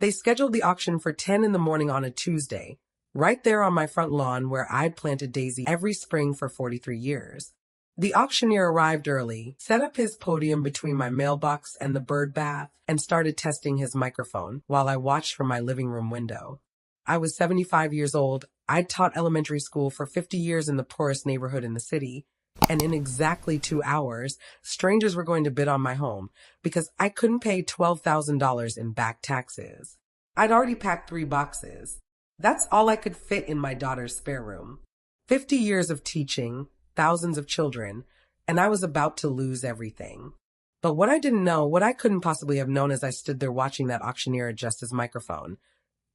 They scheduled the auction for 10 in the morning on a Tuesday, right there on my front lawn where I'd planted daisy every spring for 43 years. The auctioneer arrived early, set up his podium between my mailbox and the bird bath, and started testing his microphone while I watched from my living room window. I was 75 years old. I'd taught elementary school for 50 years in the poorest neighborhood in the city, and in exactly 2 hours, strangers were going to bid on my home because I couldn't pay $12,000 in back taxes. I'd already packed 3 boxes. That's all I could fit in my daughter's spare room. 50 years of teaching, thousands of children, and I was about to lose everything. But what I didn't know, what I couldn't possibly have known as I stood there watching that auctioneer adjust his microphone,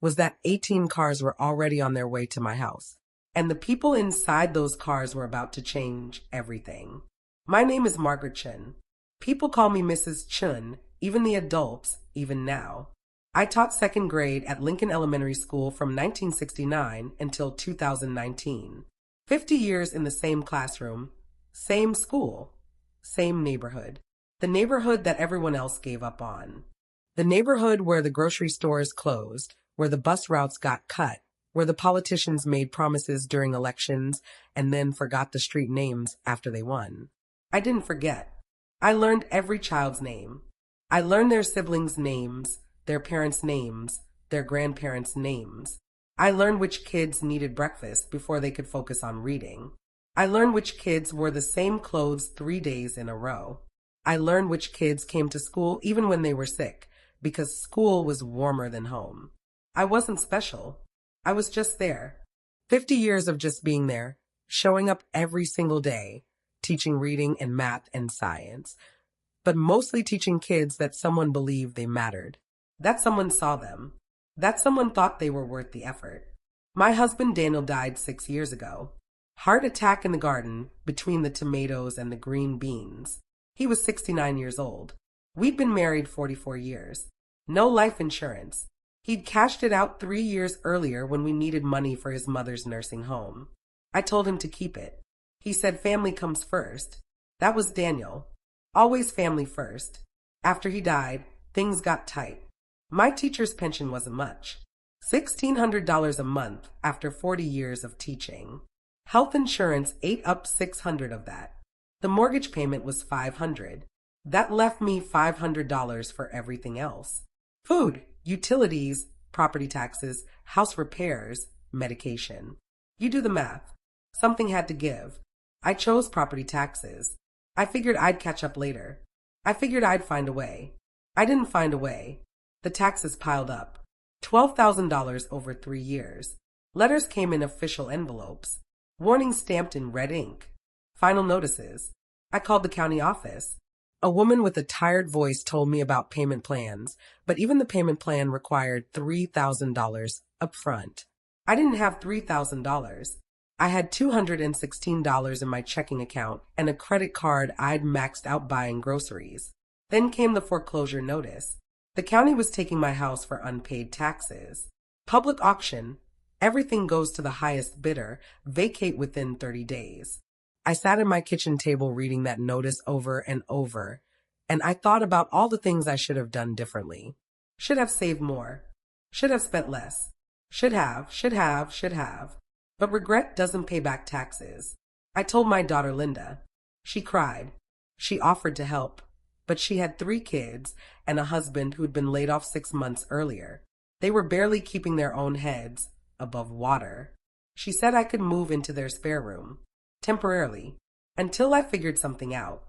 was that 18 cars were already on their way to my house, and the people inside those cars were about to change everything. My name is Margaret Chun. People call me Mrs. Chun, even the adults, even now. I taught second grade at Lincoln Elementary School from 1969 until 2019. 50 years in the same classroom, same school, same neighborhood. The neighborhood that everyone else gave up on. The neighborhood where the grocery stores closed, where the bus routes got cut, where the politicians made promises during elections and then forgot the street names after they won. I didn't forget. I learned every child's name. I learned their siblings' names, their parents' names, their grandparents' names. I learned which kids needed breakfast before they could focus on reading. I learned which kids wore the same clothes 3 days in a row. I learned which kids came to school even when they were sick, because school was warmer than home. I wasn't special. I was just there. 50 years of just being there, showing up every single day, teaching reading and math and science, but mostly teaching kids that someone believed they mattered, that someone saw them, that someone thought they were worth the effort. My husband Daniel died 6 years ago. Heart attack in the garden between the tomatoes and the green beans. He was 69 years old. We'd been married 44 years. No life insurance. He'd cashed it out 3 years earlier when we needed money for his mother's nursing home. I told him to keep it. He said family comes first. That was Daniel. Always family first. After he died, things got tight. My teacher's pension wasn't much. $1,600 a month after 40 years of teaching. Health insurance ate up $600 of that. The mortgage payment was $500. That left me $500 for everything else. Food, utilities, property taxes, house repairs, medication. You do the math. Something had to give. I chose property taxes. I figured I'd catch up later. I figured I'd find a way. I didn't find a way. The taxes piled up. $12,000 over 3 years. Letters came in official envelopes. Warnings stamped in red ink. Final notices. I called the county office. A woman with a tired voice told me about payment plans, but even the payment plan required $3,000 up front. I didn't have $3,000. I had $216 in my checking account and a credit card I'd maxed out buying groceries. Then came the foreclosure notice. The county was taking my house for unpaid taxes. Public auction. Everything goes to the highest bidder. Vacate within 30 days. I sat at my kitchen table reading that notice over and over, and I thought about all the things I should have done differently. Should have saved more. Should have spent less. Should have. But regret doesn't pay back taxes. I told my daughter Linda. She cried. She offered to help, but she had 3 kids and a husband who'd been laid off 6 months earlier. They were barely keeping their own heads above water. She said I could move into their spare room. Temporarily, until I figured something out.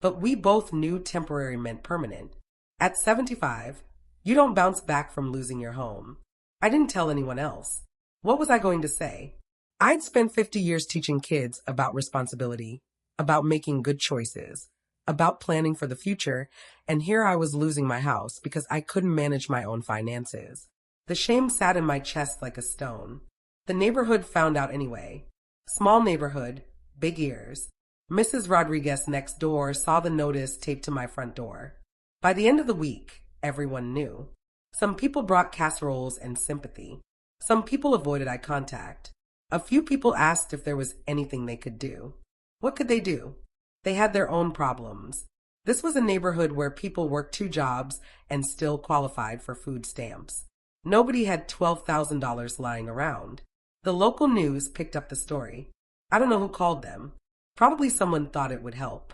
But we both knew temporary meant permanent. At 75, you don't bounce back from losing your home. I didn't tell anyone else. What was I going to say? I'd spent 50 years teaching kids about responsibility, about making good choices, about planning for the future, and here I was losing my house because I couldn't manage my own finances. The shame sat in my chest like a stone. The neighborhood found out anyway. Small neighborhood, big ears. Mrs. Rodriguez next door saw the notice taped to my front door. By the end of the week, everyone knew. Some people brought casseroles and sympathy. Some people avoided eye contact. A few people asked if there was anything they could do. What could they do? They had their own problems. This was a neighborhood where people worked 2 jobs and still qualified for food stamps. Nobody had $12,000 lying around. The local news picked up the story. I don't know who called them. Probably someone thought it would help.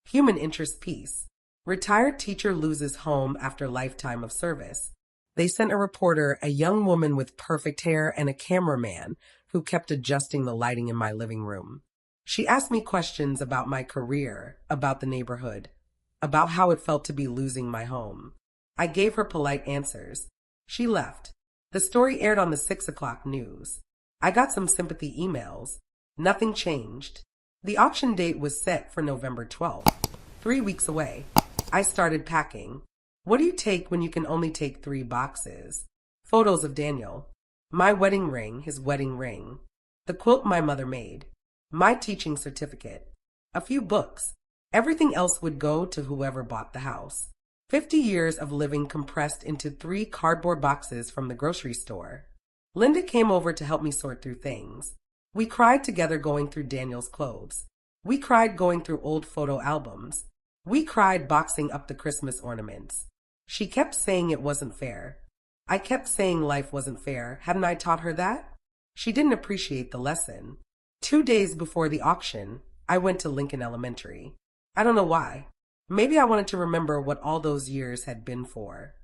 Human interest piece. Retired teacher loses home after lifetime of service. They sent a reporter, a young woman with perfect hair, and a cameraman who kept adjusting the lighting in my living room. She asked me questions about my career, about the neighborhood, about how it felt to be losing my home. I gave her polite answers. She left. The story aired on the 6 o'clock news. I got some sympathy emails. Nothing changed. The auction date was set for November 12th, 3 weeks away. I started packing. What do you take when you can only take 3 boxes? Photos of Daniel. My wedding ring, his wedding ring. The quilt my mother made. My teaching certificate. A few books. Everything else would go to whoever bought the house. 50 years of living compressed into 3 cardboard boxes from the grocery store. Linda came over to help me sort through things. We cried together going through Daniel's clothes. We cried going through old photo albums. We cried boxing up the Christmas ornaments. She kept saying it wasn't fair. I kept saying life wasn't fair. Hadn't I taught her that? She didn't appreciate the lesson. 2 days before the auction, I went to Lincoln Elementary. I don't know why. Maybe I wanted to remember what all those years had been for.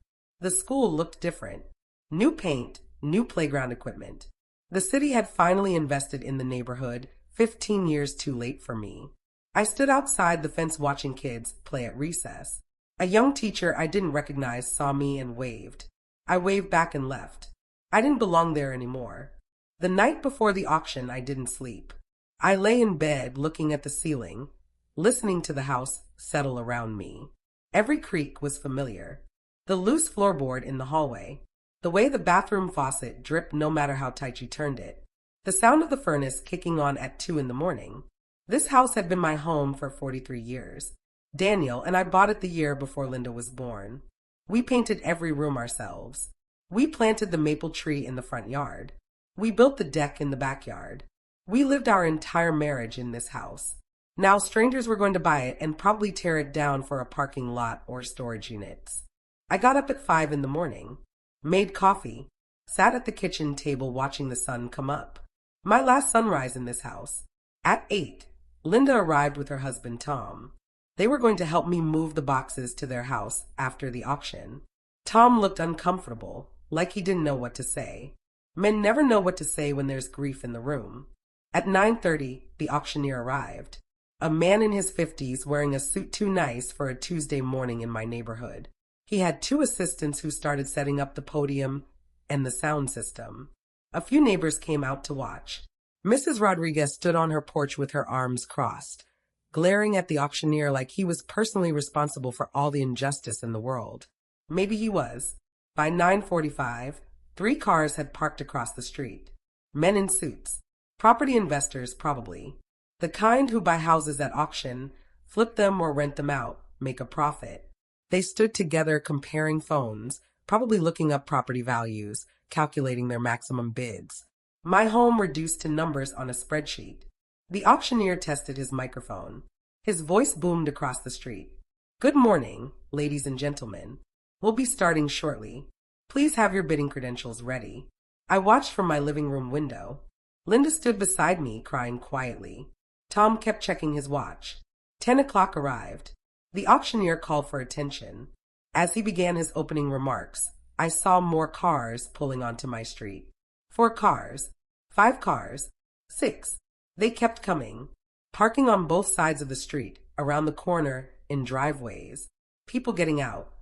The school looked different. New paint, new playground equipment. The city had finally invested in the neighborhood, 15 years too late for me. I stood outside the fence watching kids play at recess. A young teacher I didn't recognize saw me and waved. I waved back and left. I didn't belong there anymore. The night before the auction, I didn't sleep. I lay in bed looking at the ceiling, listening to the house settle around me. Every creak was familiar. The loose floorboard in the hallway. The way the bathroom faucet dripped no matter how tight you turned it. The sound of the furnace kicking on at 2 in the morning. This house had been my home for 43 years. Daniel and I bought it the year before Linda was born. We painted every room ourselves. We planted the maple tree in the front yard. We built the deck in the backyard. We lived our entire marriage in this house. Now strangers were going to buy it and probably tear it down for a parking lot or storage units. I got up at 5 in the morning, made coffee, sat at the kitchen table watching the sun come up. My last sunrise in this house. At 8, Linda arrived with her husband Tom. They were going to help me move the boxes to their house after the auction. Tom looked uncomfortable, like he didn't know what to say. Men never know what to say when there's grief in the room. At 9:30, the auctioneer arrived. A man in his 50s wearing a suit too nice for a Tuesday morning in my neighborhood. He had 2 assistants who started setting up the podium and the sound system. A few neighbors came out to watch. Mrs. Rodriguez stood on her porch with her arms crossed, glaring at the auctioneer like he was personally responsible for all the injustice in the world. Maybe he was. By 9:45, 3 cars had parked across the street. Men in suits. Property investors, probably. The kind who buy houses at auction, flip them or rent them out, make a profit. They stood together comparing phones, probably looking up property values, calculating their maximum bids. My home reduced to numbers on a spreadsheet. The auctioneer tested his microphone. His voice boomed across the street. Good morning, ladies and gentlemen. We'll be starting shortly. Please have your bidding credentials ready. I watched from my living room window. Linda stood beside me, crying quietly. Tom kept checking his watch. 10 o'clock arrived. The auctioneer called for attention. As he began his opening remarks, I saw more cars pulling onto my street. 4 cars. 5 cars. 6. They kept coming. Parking on both sides of the street, around the corner, in driveways. People getting out.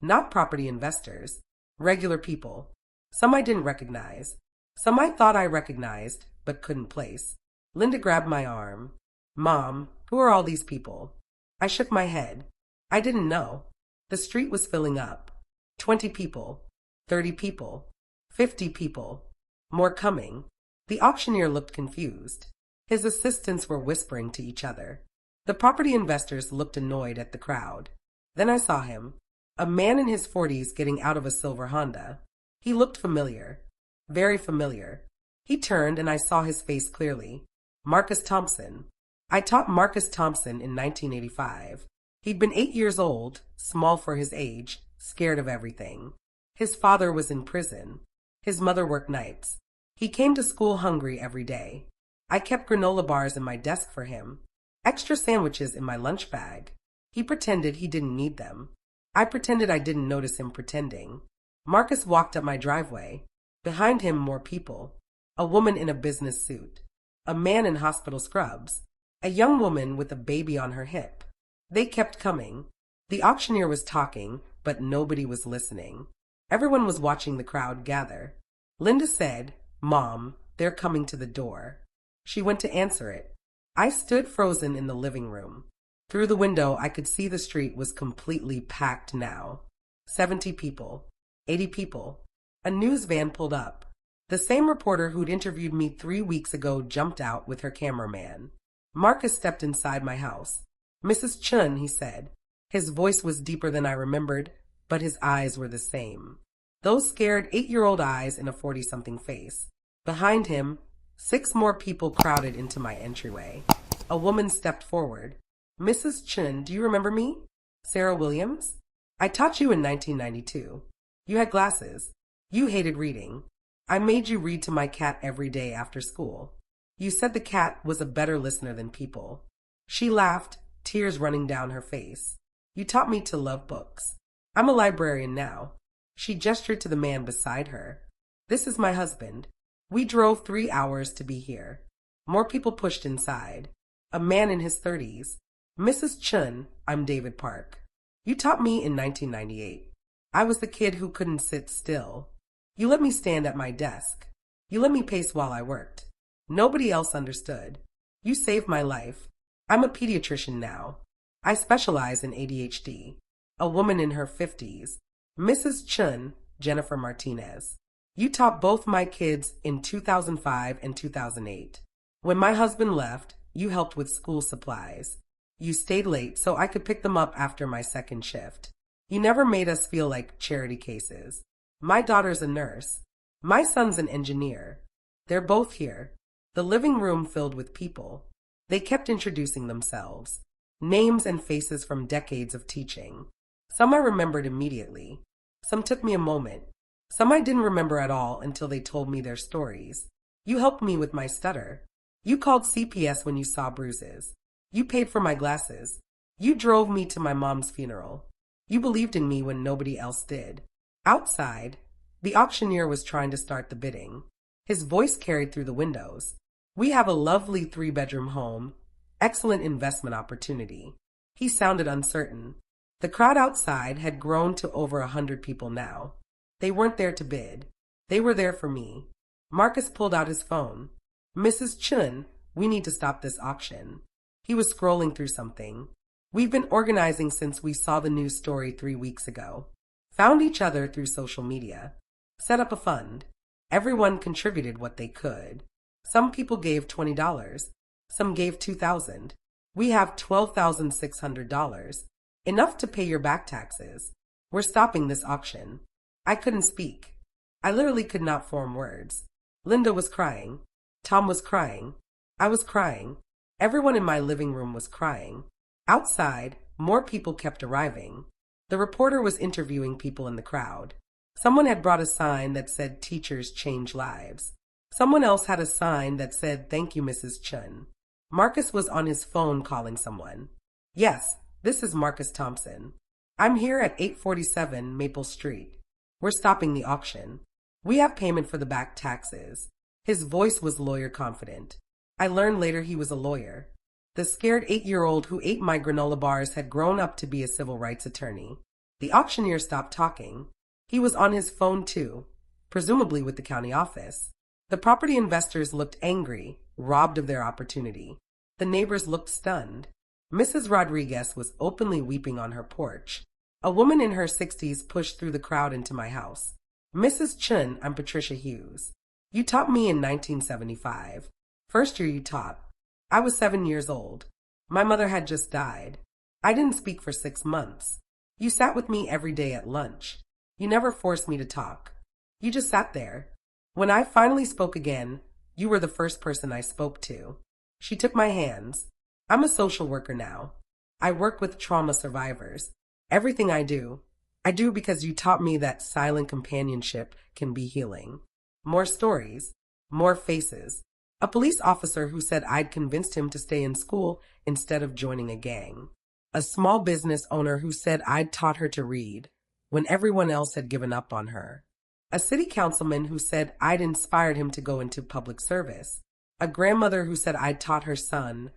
Not property investors. Regular people. Some I didn't recognize. Some I thought I recognized, but couldn't place. Linda grabbed my arm. Mom, who are all these people? I shook my head. I didn't know. The street was filling up. 20 people. 30 people. 50 people. More coming. The auctioneer looked confused. His assistants were whispering to each other. The property investors looked annoyed at the crowd. Then I saw him. A man in his 40s getting out of a silver Honda. He looked familiar. Very familiar. He turned and I saw his face clearly. Marcus Thompson. I taught Marcus Thompson in 1985. He'd been 8 years old, small for his age, scared of everything. His father was in prison. His mother worked nights. He came to school hungry every day. I kept granola bars in my desk for him, extra sandwiches in my lunch bag. He pretended he didn't need them. I pretended I didn't notice him pretending. Marcus walked up my driveway. Behind him, more people. A woman in a business suit. A man in hospital scrubs. A young woman with a baby on her hip. They kept coming. The auctioneer was talking, but nobody was listening. Everyone was watching the crowd gather. Linda said, "Mom, they're coming to the door." She went to answer it. I stood frozen in the living room. Through the window, I could see the street was completely packed now. 70 people. 80 people. A news van pulled up. The same reporter who'd interviewed me 3 weeks ago jumped out with her cameraman. Marcus stepped inside my house. "Mrs. Chun," he said. His voice was deeper than I remembered, but his eyes were the same. Those scared 8-year-old eyes in a 40-something face. Behind him, 6 more people crowded into my entryway. A woman stepped forward. "Mrs. Chun, do you remember me? Sarah Williams? I taught you in 1992. You had glasses. You hated reading. I made you read to my cat every day after school. You said the cat was a better listener than people." She laughed, tears running down her face. "You taught me to love books. I'm a librarian now." She gestured to the man beside her. "This is my husband. We drove 3 hours to be here." More people pushed inside. A man in his 30s. "Mrs. Chun, I'm David Park. You taught me in 1998. I was the kid who couldn't sit still. You let me stand at my desk. You let me pace while I worked. Nobody else understood. You saved my life. I'm a pediatrician now. I specialize in ADHD." A woman in her 50s. "Mrs. Chun, Jennifer Martinez. You taught both my kids in 2005 and 2008. When my husband left, you helped with school supplies. You stayed late so I could pick them up after my second shift. You never made us feel like charity cases. My daughter's a nurse. My son's an engineer. They're both here." The living room filled with people. They kept introducing themselves. Names and faces from decades of teaching. Some I remembered immediately. Some took me a moment. Some I didn't remember at all until they told me their stories. You helped me with my stutter. You called CPS when you saw bruises. You paid for my glasses. You drove me to my mom's funeral. You believed in me when nobody else did. Outside, the auctioneer was trying to start the bidding. His voice carried through the windows. "We have a lovely 3-bedroom home. Excellent investment opportunity." He sounded uncertain. The crowd outside had grown to over 100 people now. They weren't there to bid. They were there for me. Marcus pulled out his phone. "Mrs. Chun, we need to stop this auction." He was scrolling through something. "We've been organizing since we saw the news story 3 weeks ago. Found each other through social media. Set up a fund. Everyone contributed what they could. Some people gave $20. Some gave $2,000. We have $12,600. Enough to pay your back taxes. We're stopping this auction." I couldn't speak. I literally could not form words. Linda was crying. Tom was crying. I was crying. Everyone in my living room was crying. Outside, more people kept arriving. The reporter was interviewing people in the crowd. Someone had brought a sign that said "Teachers change lives." Someone else had a sign that said "Thank you, Mrs. Chun." Marcus was on his phone calling someone. "Yes, this is Marcus Thompson. I'm here at 847 Maple Street. We're stopping the auction. We have payment for the back taxes." His voice was lawyer confident. I learned later he was a lawyer. The scared 8-year-old who ate my granola bars had grown up to be a civil rights attorney. The auctioneer stopped talking. He was on his phone too, presumably with the county office. The property investors looked angry, robbed of their opportunity. The neighbors looked stunned. Mrs. Rodriguez was openly weeping on her porch. A woman in her 60s pushed through the crowd into my house. "Mrs. Chun, I'm Patricia Hughes. You taught me in 1975. First year you taught. I was 7 years old. My mother had just died. I didn't speak for 6 months. You sat with me every day at lunch. You never forced me to talk. You just sat there. When I finally spoke again, you were the first person I spoke to." She took my hands. "I'm a social worker now. I work with trauma survivors. Everything I do, I do because you taught me that silent companionship can be healing. More stories, more faces. A police officer who said I'd convinced him to stay in school instead of joining a gang. A small business owner who said I'd taught her to read when everyone else had given up on her. A city councilman who said I'd inspired him to go into public service. A grandmother who said I'd taught her son,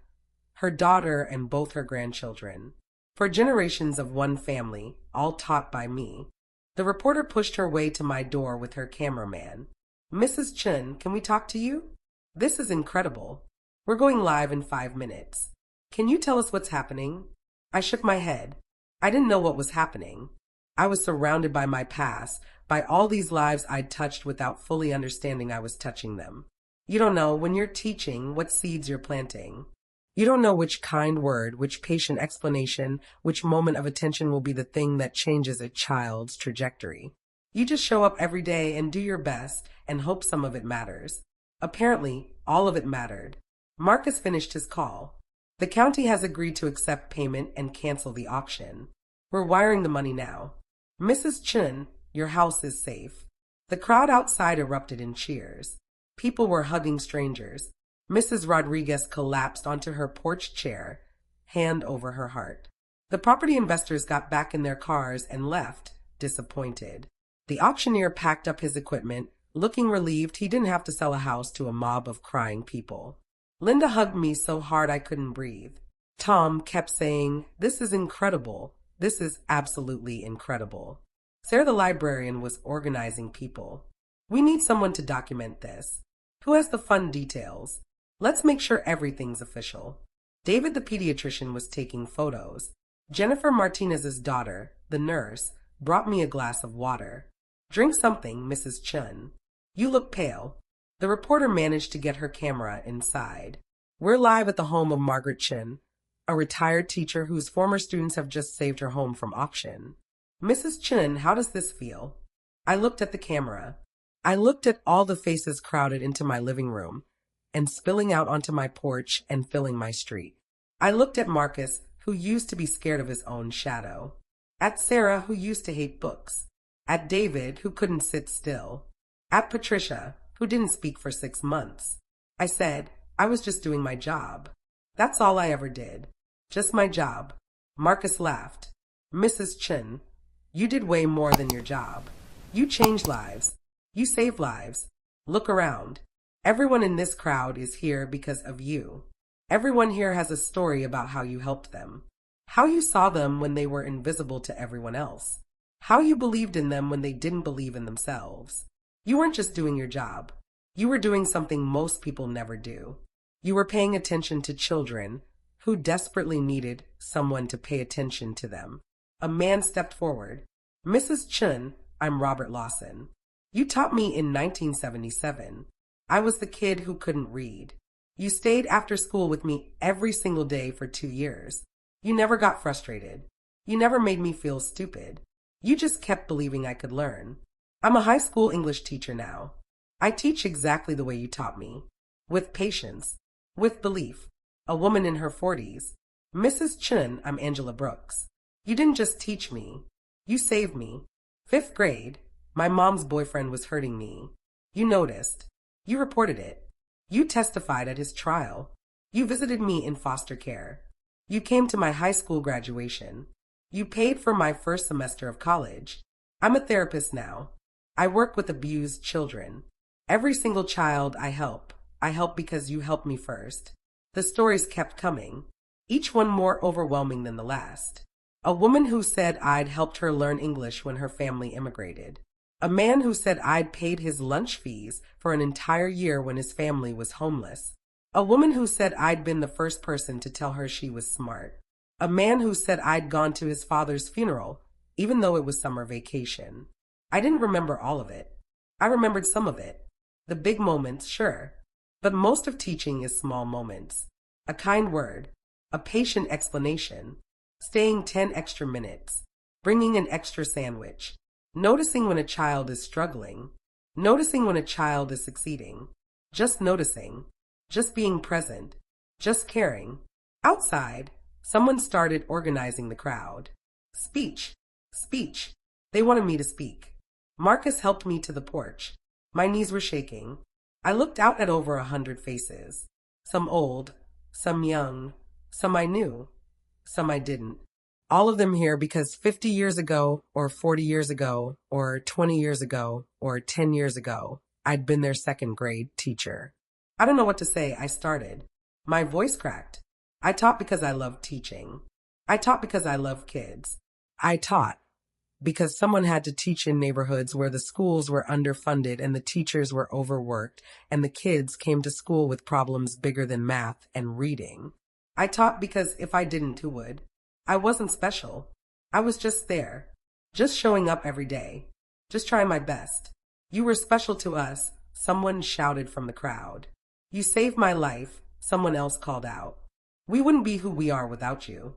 her daughter, and both her grandchildren. For generations of one family, all taught by me. The reporter pushed her way to my door with her cameraman. Mrs. Chun, can we talk to you? This is incredible. We're going live in 5 minutes. Can you tell us what's happening? I shook my head. I didn't know what was happening. I was surrounded by my past, by all these lives I'd touched without fully understanding I was touching them. You don't know, when you're teaching, what seeds you're planting. You don't know which kind word, which patient explanation, which moment of attention will be the thing that changes a child's trajectory. You just show up every day and do your best and hope some of it matters. Apparently, all of it mattered. Marcus finished his call. The county has agreed to accept payment and cancel the auction. We're wiring the money now. Mrs. Chun, your house is safe. The crowd outside erupted in cheers. People were hugging strangers. Mrs. Rodriguez collapsed onto her porch chair, hand over her heart. The property investors got back in their cars and left, disappointed. The auctioneer packed up his equipment, looking relieved he didn't have to sell a house to a mob of crying people. Linda hugged me so hard I couldn't breathe. Tom kept saying, "This is incredible. This is absolutely incredible." Sarah the librarian was organizing people. "We need someone to document this. Who has the fun details? Let's make sure everything's official." David the pediatrician was taking photos. Jennifer Martinez's daughter, the nurse, brought me a glass of water. "Drink something, Mrs. Chun. You look pale." The reporter managed to get her camera inside. We're live at the home of Margaret Chun, a retired teacher whose former students have just saved her home from auction. "Mrs. Chun, how does this feel?" I looked at the camera. I looked at all the faces crowded into my living room and spilling out onto my porch and filling my street. I looked at Marcus, who used to be scared of his own shadow. At Sarah, who used to hate books. At David, who couldn't sit still. At Patricia, who didn't speak for 6 months. I said, I was just doing my job. That's all I ever did. Just my job. Marcus laughed. "Mrs. Chun, you did way more than your job. You changed lives. You saved lives. Look around. Everyone in this crowd is here because of you. Everyone here has a story about how you helped them. How you saw them when they were invisible to everyone else. How you believed in them when they didn't believe in themselves. You weren't just doing your job. You were doing something most people never do. You were paying attention to children who desperately needed someone to pay attention to them." A man stepped forward. "Mrs. Chun, I'm Robert Lawson. You taught me in 1977. I was the kid who couldn't read. You stayed after school with me every single day for 2 years. You never got frustrated. You never made me feel stupid. You just kept believing I could learn. I'm a high school English teacher now. I teach exactly the way you taught me. With patience. With belief. A woman in her 40s. Mrs. Chun, I'm Angela Brooks. You didn't just teach me. You saved me. 5th grade, my mom's boyfriend was hurting me. You noticed. You reported it. You testified at his trial. You visited me in foster care. You came to my high school graduation. You paid for my first semester of college. I'm a therapist now. I work with abused children. Every single child I help because you helped me first." The stories kept coming, each one more overwhelming than the last. A woman who said I'd helped her learn English when her family immigrated. A man who said I'd paid his lunch fees for an entire year when his family was homeless. A woman who said I'd been the first person to tell her she was smart. A man who said I'd gone to his father's funeral, even though it was summer vacation. I didn't remember all of it. I remembered some of it. The big moments, sure. But most of teaching is small moments. A kind word. A patient explanation. Staying 10 extra minutes. Bringing an extra sandwich. Noticing when a child is struggling. Noticing when a child is succeeding. Just noticing. Just being present. Just caring. Outside, someone started organizing the crowd. Speech. Speech. They wanted me to speak. Marcus helped me to the porch. My knees were shaking. I looked out at over 100 faces. Some old, some young, some I knew, some I didn't. All of them here because 50 years ago, or 40 years ago, or 20 years ago, or 10 years ago, I'd been their second grade teacher. I don't know what to say. I started. My voice cracked. I taught because I loved teaching. I taught because I love kids. I taught because someone had to teach in neighborhoods where the schools were underfunded and the teachers were overworked and the kids came to school with problems bigger than math and reading. I taught because if I didn't, who would? I wasn't special. I was just there, just showing up every day, just trying my best. You were special to us, someone shouted from the crowd. You saved my life, someone else called out. We wouldn't be who we are without you.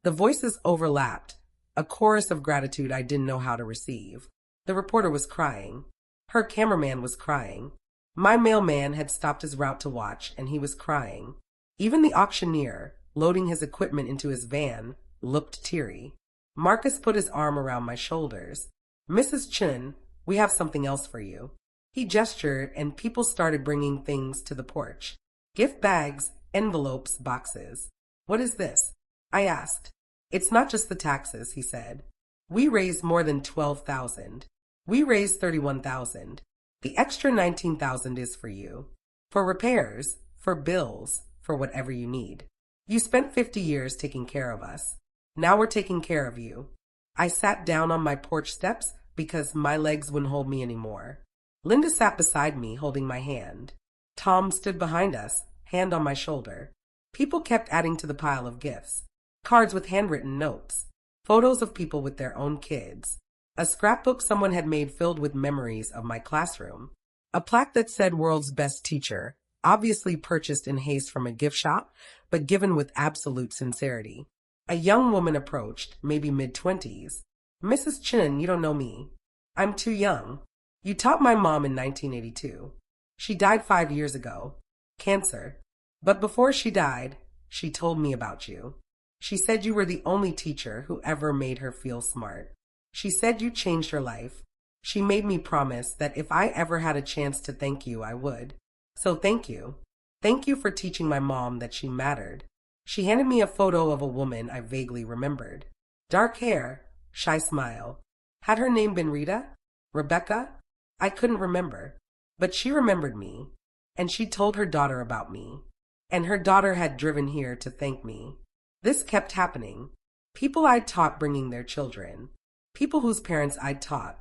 The voices overlapped, a chorus of gratitude I didn't know how to receive. The reporter was crying. Her cameraman was crying. My mailman had stopped his route to watch, and he was crying. Even the auctioneer, loading his equipment into his van, looked teary. Marcus put his arm around my shoulders. Mrs. Chun, we have something else for you. He gestured, and people started bringing things to the porch. Gift bags, envelopes, boxes. What is this? I asked. It's not just the taxes, he said. We raised more than 12,000. We raised 31,000. The extra 19,000 is for you. For repairs, for bills, for whatever you need. You spent 50 years taking care of us. Now we're taking care of you. I sat down on my porch steps because my legs wouldn't hold me anymore. Linda sat beside me, holding my hand. Tom stood behind us, hand on my shoulder. People kept adding to the pile of gifts. Cards with handwritten notes, photos of people with their own kids, a scrapbook someone had made filled with memories of my classroom, a plaque that said world's best teacher, obviously purchased in haste from a gift shop, but given with absolute sincerity. A young woman approached, maybe mid-20s. Mrs. Chin, you don't know me. I'm too young. You taught my mom in 1982. She died 5 years ago. Cancer. But before she died, she told me about you. She said you were the only teacher who ever made her feel smart. She said you changed her life. She made me promise that if I ever had a chance to thank you, I would. So thank you. Thank you for teaching my mom that she mattered. She handed me a photo of a woman I vaguely remembered. Dark hair, shy smile. Had her name been Rita? Rebecca? I couldn't remember. But she remembered me. And she told her daughter about me. And her daughter had driven here to thank me. This kept happening. People I'd taught bringing their children. People whose parents I'd taught.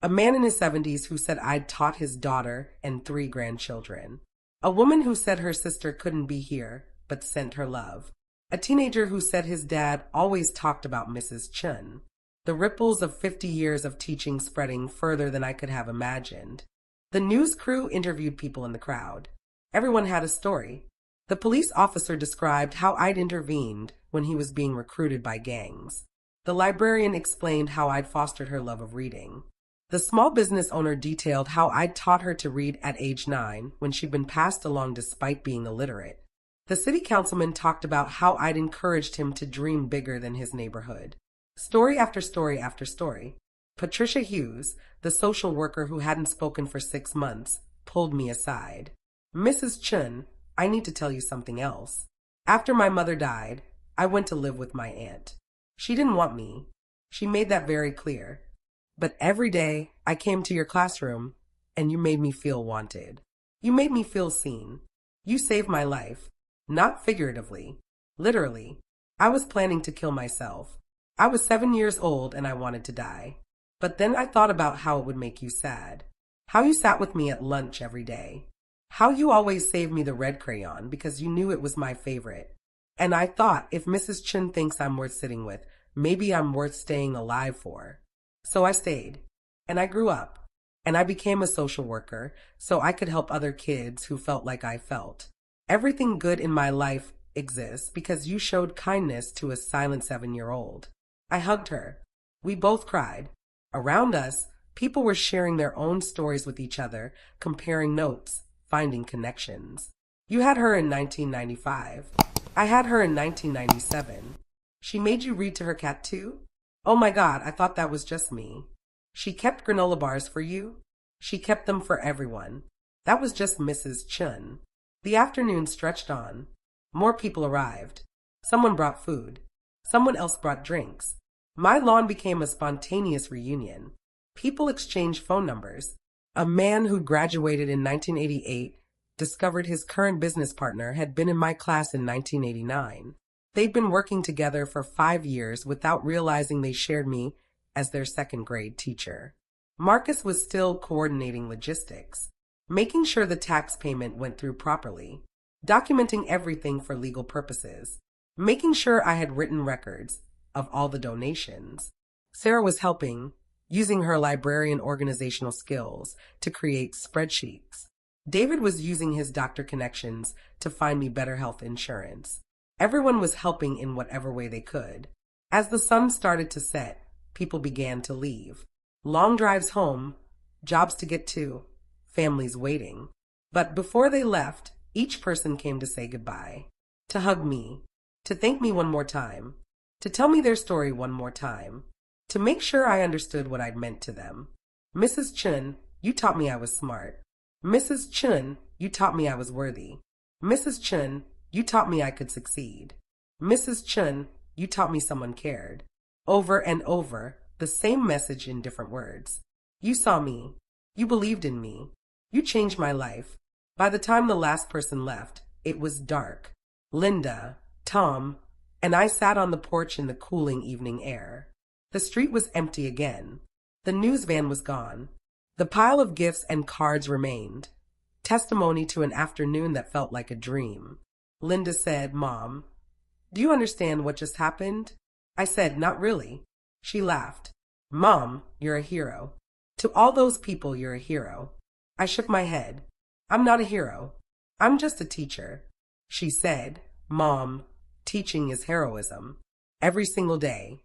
A man in his 70s who said I'd taught his daughter and 3 grandchildren. A woman who said her sister couldn't be here, but sent her love. A teenager who said his dad always talked about Mrs. Chun. The ripples of 50 years of teaching spreading further than I could have imagined. The news crew interviewed people in the crowd. Everyone had a story. The police officer described how I'd intervened when he was being recruited by gangs. The librarian explained how I'd fostered her love of reading. The small business owner detailed how I'd taught her to read at age 9 when she'd been passed along despite being illiterate. The city councilman talked about how I'd encouraged him to dream bigger than his neighborhood. Story after story after story. Patricia Hughes, the social worker who hadn't spoken for 6 months, pulled me aside. Mrs. Chun, I need to tell you something else. After my mother died, I went to live with my aunt. She didn't want me. She made that very clear. But every day I came to your classroom and you made me feel wanted. You made me feel seen. You saved my life. Not figuratively. Literally. I was planning to kill myself. I was 7 years old and I wanted to die. But then I thought about how it would make you sad. How you sat with me at lunch every day. How you always saved me the red crayon because you knew it was my favorite. And I thought, if Mrs. Chun thinks I'm worth sitting with, maybe I'm worth staying alive for. So I stayed. And I grew up. And I became a social worker so I could help other kids who felt like I felt. Everything good in my life exists because you showed kindness to a silent 7-year-old. I hugged her. We both cried. Around us, people were sharing their own stories with each other, comparing notes, finding connections. You had her in 1995. I had her in 1997. She made you read to her cat too? Oh my God, I thought that was just me. She kept granola bars for you. She kept them for everyone. That was just Mrs. Chun. The afternoon stretched on. More people arrived. Someone brought food. Someone else brought drinks. My lawn became a spontaneous reunion. People exchanged phone numbers. A man who graduated in 1988 discovered his current business partner had been in my class in 1989. They'd been working together for 5 years without realizing they shared me as their second-grade teacher. Marcus was still coordinating logistics, making sure the tax payment went through properly, documenting everything for legal purposes, making sure I had written records of all the donations. Sarah was helping, using her librarian organizational skills to create spreadsheets. David was using his doctor connections to find me better health insurance. Everyone was helping in whatever way they could. As the sun started to set, people began to leave. Long drives home, jobs to get to, families waiting. But before they left, each person came to say goodbye, to hug me, to thank me one more time, to tell me their story one more time, to make sure I understood what I'd meant to them. Mrs. Chun, you taught me I was smart. Mrs. Chun, you taught me I was worthy. Mrs. Chun, you taught me I could succeed. Mrs. Chun, you taught me someone cared. Over and over, the same message in different words. You saw me. You believed in me. You changed my life. By the time the last person left, it was dark. Linda, Tom, and I sat on the porch in the cooling evening air. The street was empty again. The news van was gone. The pile of gifts and cards remained, testimony to an afternoon that felt like a dream. Linda said, "Mom, do you understand what just happened?" I said, "Not really." She laughed. "Mom, you're a hero. To all those people, you're a hero." I shook my head. "I'm not a hero. I'm just a teacher." She said, "Mom, teaching is heroism. Every single day.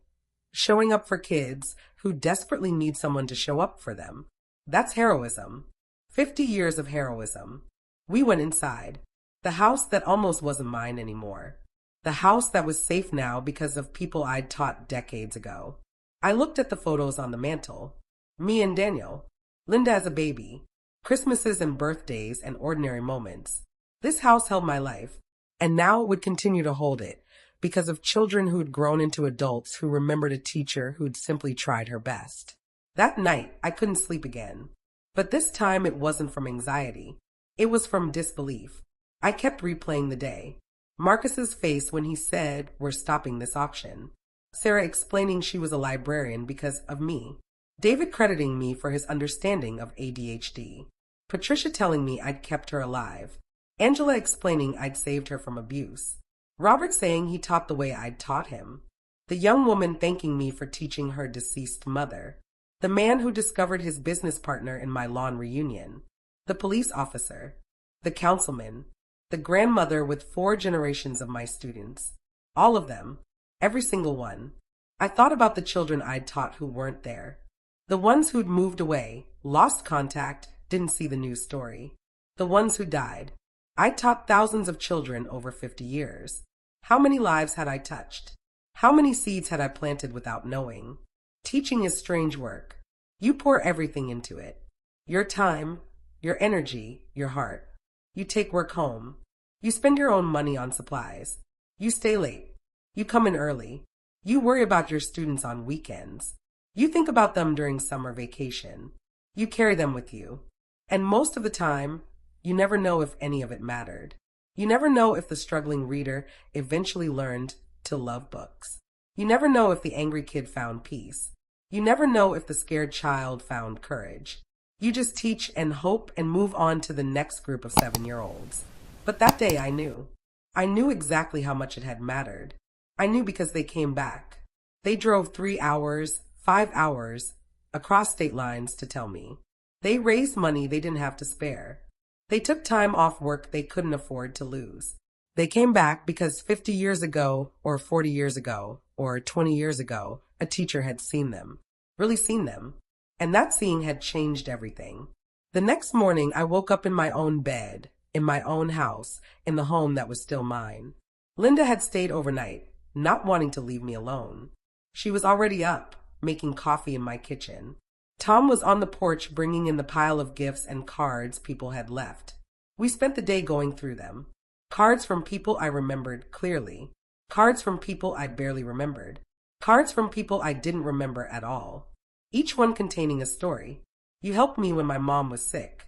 Showing up for kids who desperately need someone to show up for them. That's heroism. 50 years of heroism." We went inside. The house that almost wasn't mine anymore. The house that was safe now because of people I'd taught decades ago. I looked at the photos on the mantle. Me and Daniel. Linda as a baby. Christmases and birthdays and ordinary moments. This house held my life, and now it would continue to hold it because of children who'd grown into adults who remembered a teacher who'd simply tried her best. That night, I couldn't sleep again. But this time it wasn't from anxiety. It was from disbelief. I kept replaying the day. Marcus's face when he said, "We're stopping this auction." Sarah explaining she was a librarian because of me. David crediting me for his understanding of ADHD. Patricia telling me I'd kept her alive. Angela explaining I'd saved her from abuse. Robert saying he taught the way I'd taught him. The young woman thanking me for teaching her deceased mother. The man who discovered his business partner in my lawn reunion. The police officer. The councilman. The grandmother with 4 generations of my students. All of them. Every single one. I thought about the children I'd taught who weren't there. The ones who'd moved away, lost contact, didn't see the news story. The ones who died. I taught thousands of children over 50 years. How many lives had I touched? How many seeds had I planted without knowing? Teaching is strange work. You pour everything into it. Your time, your energy, your heart. You take work home. You spend your own money on supplies. You stay late. You come in early. You worry about your students on weekends. You think about them during summer vacation. You carry them with you. And most of the time, you never know if any of it mattered. You never know if the struggling reader eventually learned to love books. You never know if the angry kid found peace. You never know if the scared child found courage. You just teach and hope and move on to the next group of 7-year-olds. But that day I knew. I knew exactly how much it had mattered. I knew because they came back. They drove 3 hours, 5 hours, across state lines to tell me. They raised money they didn't have to spare. They took time off work they couldn't afford to lose. They came back because 50 years ago, or 40 years ago, or 20 years ago, a teacher had seen them. Really seen them. And that seeing had changed everything. The next morning, I woke up in my own bed, in my own house, in the home that was still mine. Linda had stayed overnight, not wanting to leave me alone. She was already up, making coffee in my kitchen. Tom was on the porch bringing in the pile of gifts and cards people had left. We spent the day going through them. Cards from people I remembered clearly. Cards from people I barely remembered. Cards from people I didn't remember at all. Each one containing a story. You helped me when my mom was sick.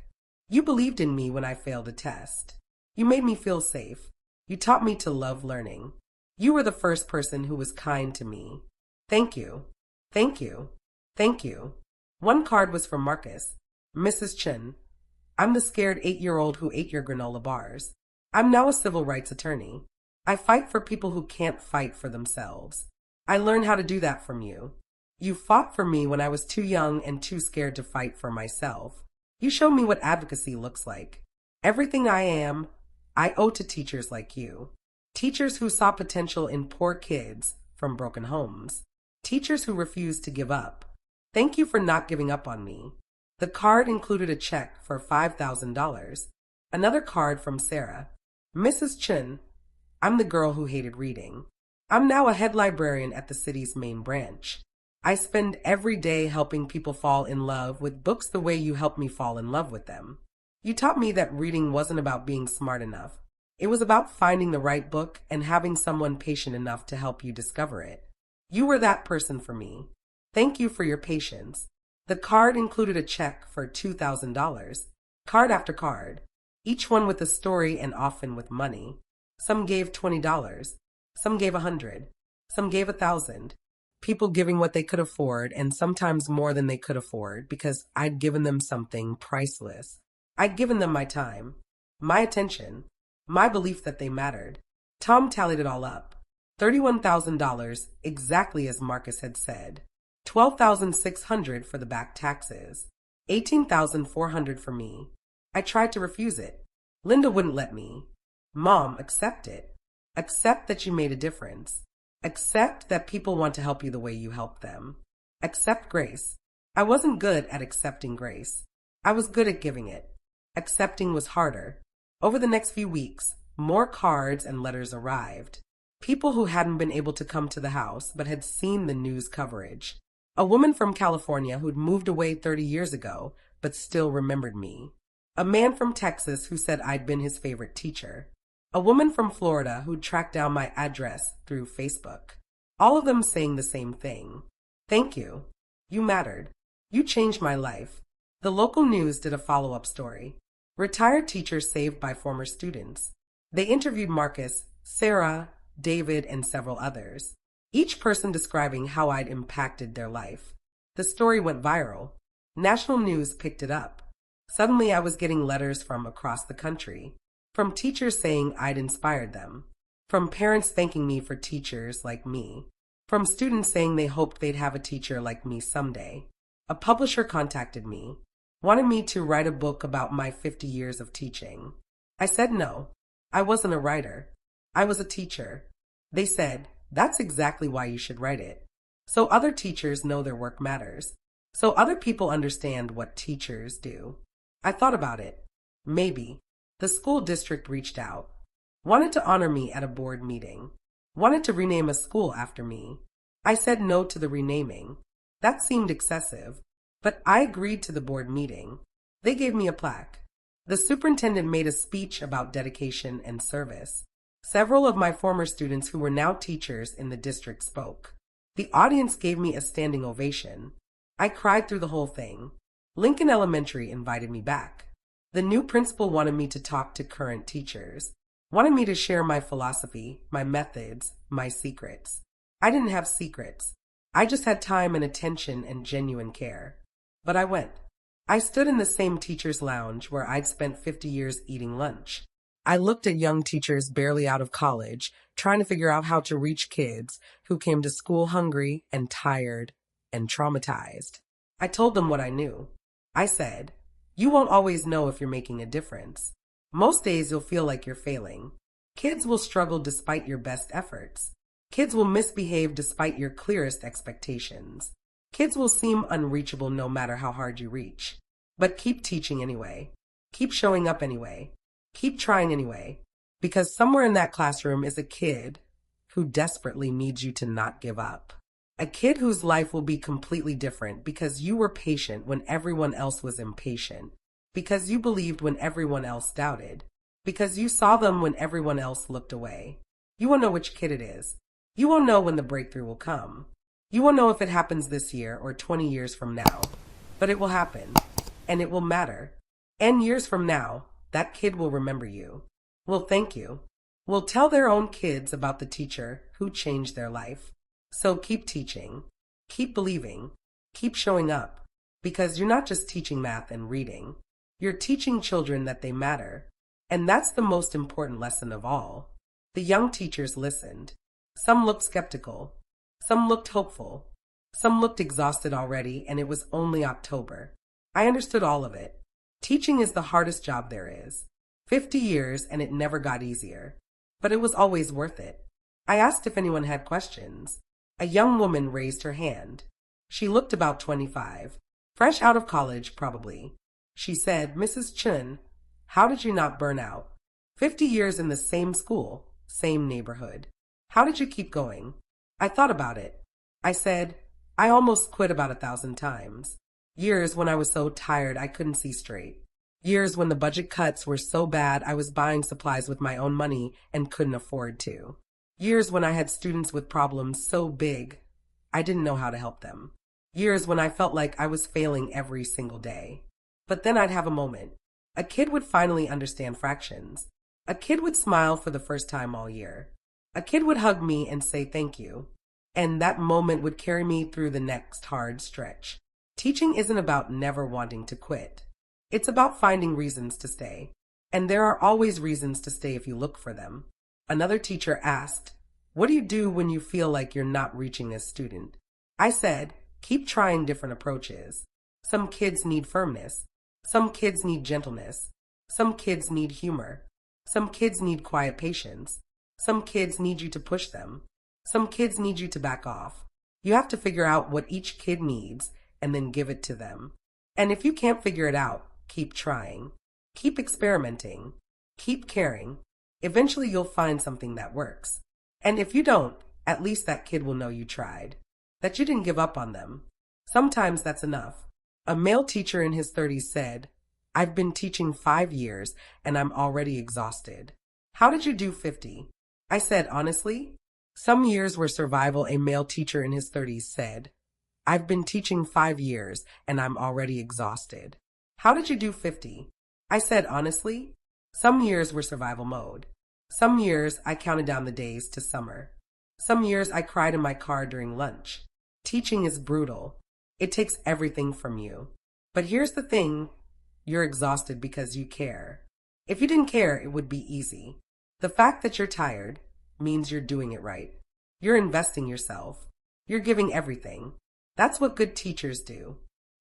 You believed in me when I failed a test. You made me feel safe. You taught me to love learning. You were the first person who was kind to me. Thank you. Thank you. Thank you. One card was from Marcus. Mrs. Chen, I'm the scared 8-year-old who ate your granola bars. I'm now a civil rights attorney. I fight for people who can't fight for themselves. I learned how to do that from you. You fought for me when I was too young and too scared to fight for myself. You showed me what advocacy looks like. Everything I am, I owe to teachers like you. Teachers who saw potential in poor kids from broken homes. Teachers who refused to give up. Thank you for not giving up on me. The card included a check for $5,000. Another card from Sarah. Mrs. Chen, I'm the girl who hated reading. I'm now a head librarian at the city's main branch. I spend every day helping people fall in love with books the way you helped me fall in love with them. You taught me that reading wasn't about being smart enough. It was about finding the right book and having someone patient enough to help you discover it. You were that person for me. Thank you for your patience. The card included a check for $2,000. Card after card. Each one with a story and often with money. Some gave $20. Some gave $100. Some gave $1,000. People giving what they could afford and sometimes more than they could afford because I'd given them something priceless. I'd given them my time, my attention, my belief that they mattered. Tom tallied it all up. $31,000, exactly as Marcus had said. $12,600 for the back taxes. $18,400 for me. I tried to refuse it. Linda wouldn't let me. Mom, accept it. Accept that you made a difference. Accept that people want to help you the way you help them. Accept grace. I wasn't good at accepting grace. I was good at giving it. Accepting was harder. Over the next few weeks, more cards and letters arrived. People who hadn't been able to come to the house but had seen the news coverage. A woman from California who'd moved away 30 years ago but still remembered me. A man from Texas who said I'd been his favorite teacher. A woman from Florida who'd tracked down my address through Facebook. All of them saying the same thing. Thank you. You mattered. You changed my life. The local news did a follow-up story. Retired teachers saved by former students. They interviewed Marcus, Sarah, David, and several others, each person describing how I'd impacted their life. The story went viral. National news picked it up. Suddenly I was getting letters from across the country, from teachers saying I'd inspired them, from parents thanking me for teachers like me, from students saying they hoped they'd have a teacher like me someday. A publisher contacted me, wanted me to write a book about my 50 years of teaching. I said no. I wasn't a writer. I was a teacher. They said, that's exactly why you should write it. So other teachers know their work matters. So other people understand what teachers do. I thought about it. Maybe. The school district reached out. Wanted to honor me at a board meeting. Wanted to rename a school after me. I said no to the renaming. That seemed excessive. But I agreed to the board meeting. They gave me a plaque. The superintendent made a speech about dedication and service. Several of my former students who were now teachers in the district spoke. The audience gave me a standing ovation. I cried through the whole thing. Lincoln Elementary invited me back. The new principal wanted me to talk to current teachers. Wanted me to share my philosophy, my methods, my secrets. I didn't have secrets. I just had time and attention and genuine care. But I went. I stood in the same teacher's lounge where I'd spent 50 years eating lunch. I looked at young teachers barely out of college, trying to figure out how to reach kids who came to school hungry and tired and traumatized. I told them what I knew. I said, you won't always know if you're making a difference. Most days you'll feel like you're failing. Kids will struggle despite your best efforts. Kids will misbehave despite your clearest expectations. Kids will seem unreachable no matter how hard you reach. But keep teaching anyway. Keep showing up anyway. Keep trying anyway. Because somewhere in that classroom is a kid who desperately needs you to not give up. A kid whose life will be completely different because you were patient when everyone else was impatient, because you believed when everyone else doubted, because you saw them when everyone else looked away. You won't know which kid it is. You won't know when the breakthrough will come. You won't know if it happens this year or 20 years from now. But it will happen. And it will matter. And years from now, that kid will remember you. Will thank you. Will tell their own kids about the teacher who changed their life. So keep teaching. Keep believing. Keep showing up. Because you're not just teaching math and reading. You're teaching children that they matter. And that's the most important lesson of all. The young teachers listened. Some looked skeptical. Some looked hopeful. Some looked exhausted already, and it was only October. I understood all of it. Teaching is the hardest job there is. 50 years, and it never got easier. But it was always worth it. I asked if anyone had questions. A young woman raised her hand. She looked about 25. Fresh out of college, probably. She said, "Mrs. Chun, how did you not burn out? 50 years in the same school, same neighborhood. How did you keep going?" I thought about it. I said, "I almost quit about 1,000 times. Years when I was so tired I couldn't see straight. Years when the budget cuts were so bad I was buying supplies with my own money and couldn't afford to. Years when I had students with problems so big I didn't know how to help them. Years when I felt like I was failing every single day. But then I'd have a moment. A kid would finally understand fractions. A kid would smile for the first time all year. A kid would hug me and say thank you. And that moment would carry me through the next hard stretch. Teaching isn't about never wanting to quit. It's about finding reasons to stay. And there are always reasons to stay if you look for them." Another teacher asked, "What do you do when you feel like you're not reaching a student?" I said, "Keep trying different approaches. Some kids need firmness. Some kids need gentleness. Some kids need humor. Some kids need quiet patience. Some kids need you to push them. Some kids need you to back off. You have to figure out what each kid needs and then give it to them. And if you can't figure it out, keep trying. Keep experimenting. Keep caring. Eventually you'll find something that works. And if you don't, at least that kid will know you tried. That you didn't give up on them. Sometimes that's enough." A male teacher in his 30s said, "I've been teaching 5 years and I'm already exhausted. How did you do 50? I said, "Honestly, some years were survival." A male teacher in his 30s said, "I've been teaching 5 years and I'm already exhausted. How did you do 50? I said, "Honestly, some years were survival mode. Some years I counted down the days to summer. Some years I cried in my car during lunch. Teaching is brutal. It takes everything from you. But here's the thing, you're exhausted because you care. If you didn't care, it would be easy. The fact that you're tired means you're doing it right. You're investing yourself. You're giving everything. That's what good teachers do.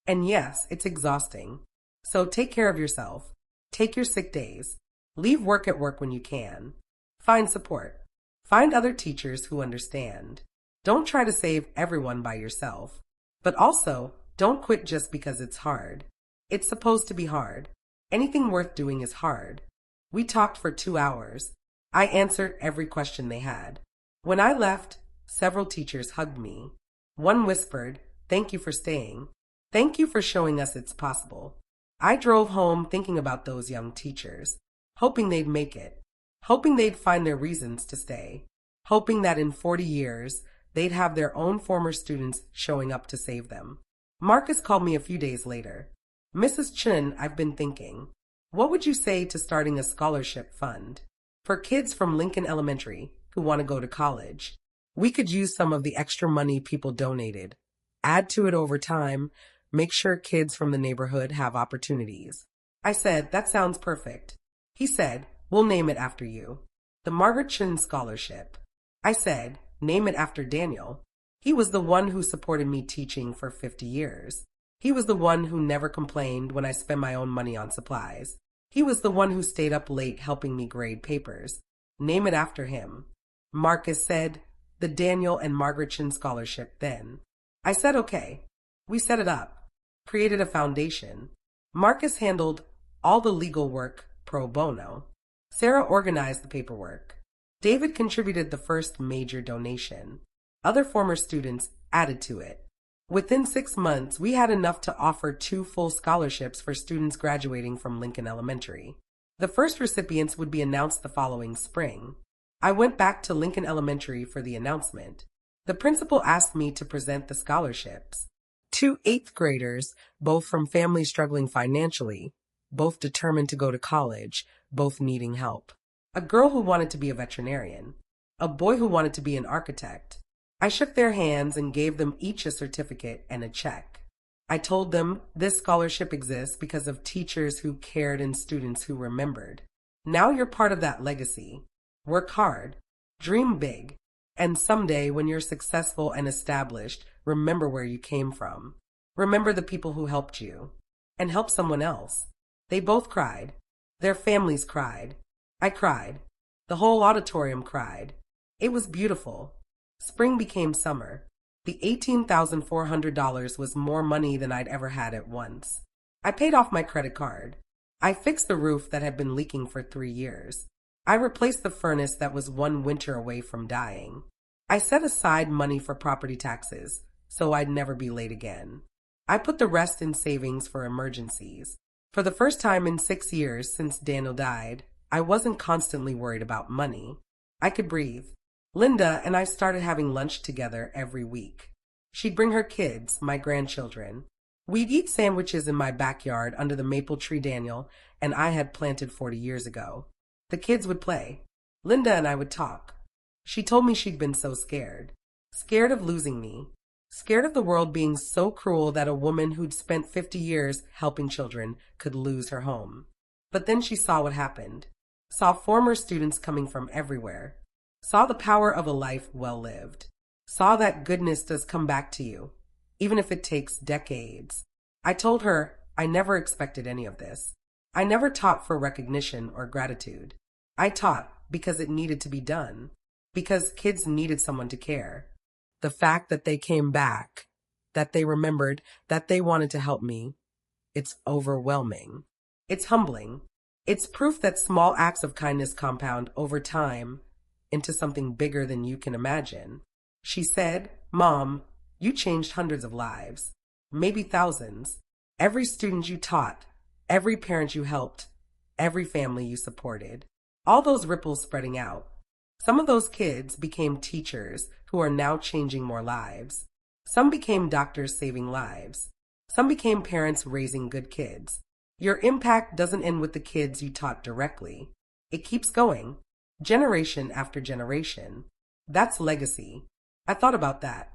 And yes, it's exhausting. So take care of yourself. Take your sick days. Leave work at work when you can. Find support. Find other teachers who understand. Don't try to save everyone by yourself. But also, don't quit just because it's hard. It's supposed to be hard. Anything worth doing is hard." We talked for 2 hours. I answered every question they had. When I left, several teachers hugged me. One whispered, "Thank you for staying. Thank you for showing us it's possible." I drove home thinking about those young teachers, hoping they'd make it, hoping they'd find their reasons to stay, hoping that in 40 years, they'd have their own former students showing up to save them. Marcus called me a few days later. "Mrs. Chun, I've been thinking. What would you say to starting a scholarship fund for kids from Lincoln Elementary who want to go to college? We could use some of the extra money people donated, add to it over time, make sure kids from the neighborhood have opportunities." I said, "That sounds perfect." He said, "We'll name it after you. The Margaret Chun Scholarship." I said, "Name it after Daniel. He was the one who supported me teaching for 50 years. He was the one who never complained when I spent my own money on supplies. He was the one who stayed up late helping me grade papers. Name it after him." Marcus said, "The Daniel and Margaret Chun Scholarship then." I said, "Okay." We set it up, created a foundation. Marcus handled all the legal work pro bono. Sarah organized the paperwork. David contributed the first major donation. Other former students added to it. Within 6 months, we had enough to offer 2 full scholarships for students graduating from Lincoln Elementary. The first recipients would be announced the following spring. I went back to Lincoln Elementary for the announcement. The principal asked me to present the scholarships. 2 8th graders, both from families struggling financially, both determined to go to college, both needing help. A girl who wanted to be a veterinarian. A boy who wanted to be an architect. I shook their hands and gave them each a certificate and a check. I told them this scholarship exists because of teachers who cared and students who remembered. Now you're part of that legacy. Work hard, dream big, and someday when you're successful and established, remember where you came from. Remember the people who helped you. And help someone else. They both cried. Their families cried. I cried. The whole auditorium cried. It was beautiful. Spring became summer. The $18,400 was more money than I'd ever had at once. I paid off my credit card. I fixed the roof that had been leaking for 3 years. I replaced the furnace that was 1 winter away from dying. I set aside money for property taxes, so I'd never be late again. I put the rest in savings for emergencies. For the first time in 6 years since Daniel died, I wasn't constantly worried about money. I could breathe. Linda and I started having lunch together every week. She'd bring her kids, my grandchildren. We'd eat sandwiches in my backyard under the maple tree Daniel and I had planted 40 years ago. The kids would play. Linda and I would talk. She told me she'd been so scared. Scared of losing me. Scared of the world being so cruel that a woman who'd spent 50 years helping children could lose her home. But then she saw what happened. Saw former students coming from everywhere. Saw the power of a life well lived. Saw that goodness does come back to you, even if it takes decades. I told her I never expected any of this. I never taught for recognition or gratitude. I taught because it needed to be done, because kids needed someone to care. The fact that they came back, that they remembered, that they wanted to help me, it's overwhelming. It's humbling. It's proof that small acts of kindness compound over time into something bigger than you can imagine. She said, "Mom, you changed hundreds of lives, maybe thousands. Every student you taught, every parent you helped, every family you supported. All those ripples spreading out. Some of those kids became teachers who are now changing more lives. Some became doctors saving lives. Some became parents raising good kids. Your impact doesn't end with the kids you taught directly. It keeps going, generation after generation. That's legacy." I thought about that.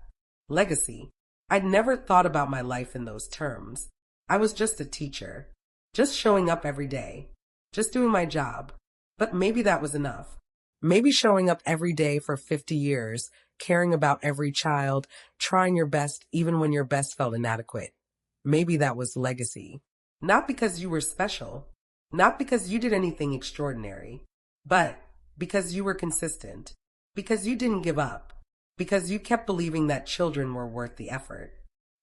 Legacy. I'd never thought about my life in those terms. I was just a teacher, just showing up every day, just doing my job. But maybe that was enough. Maybe showing up every day for 50 years, caring about every child, trying your best even when your best felt inadequate. Maybe that was legacy. Not because you were special, not because you did anything extraordinary, but because you were consistent, because you didn't give up, because you kept believing that children were worth the effort.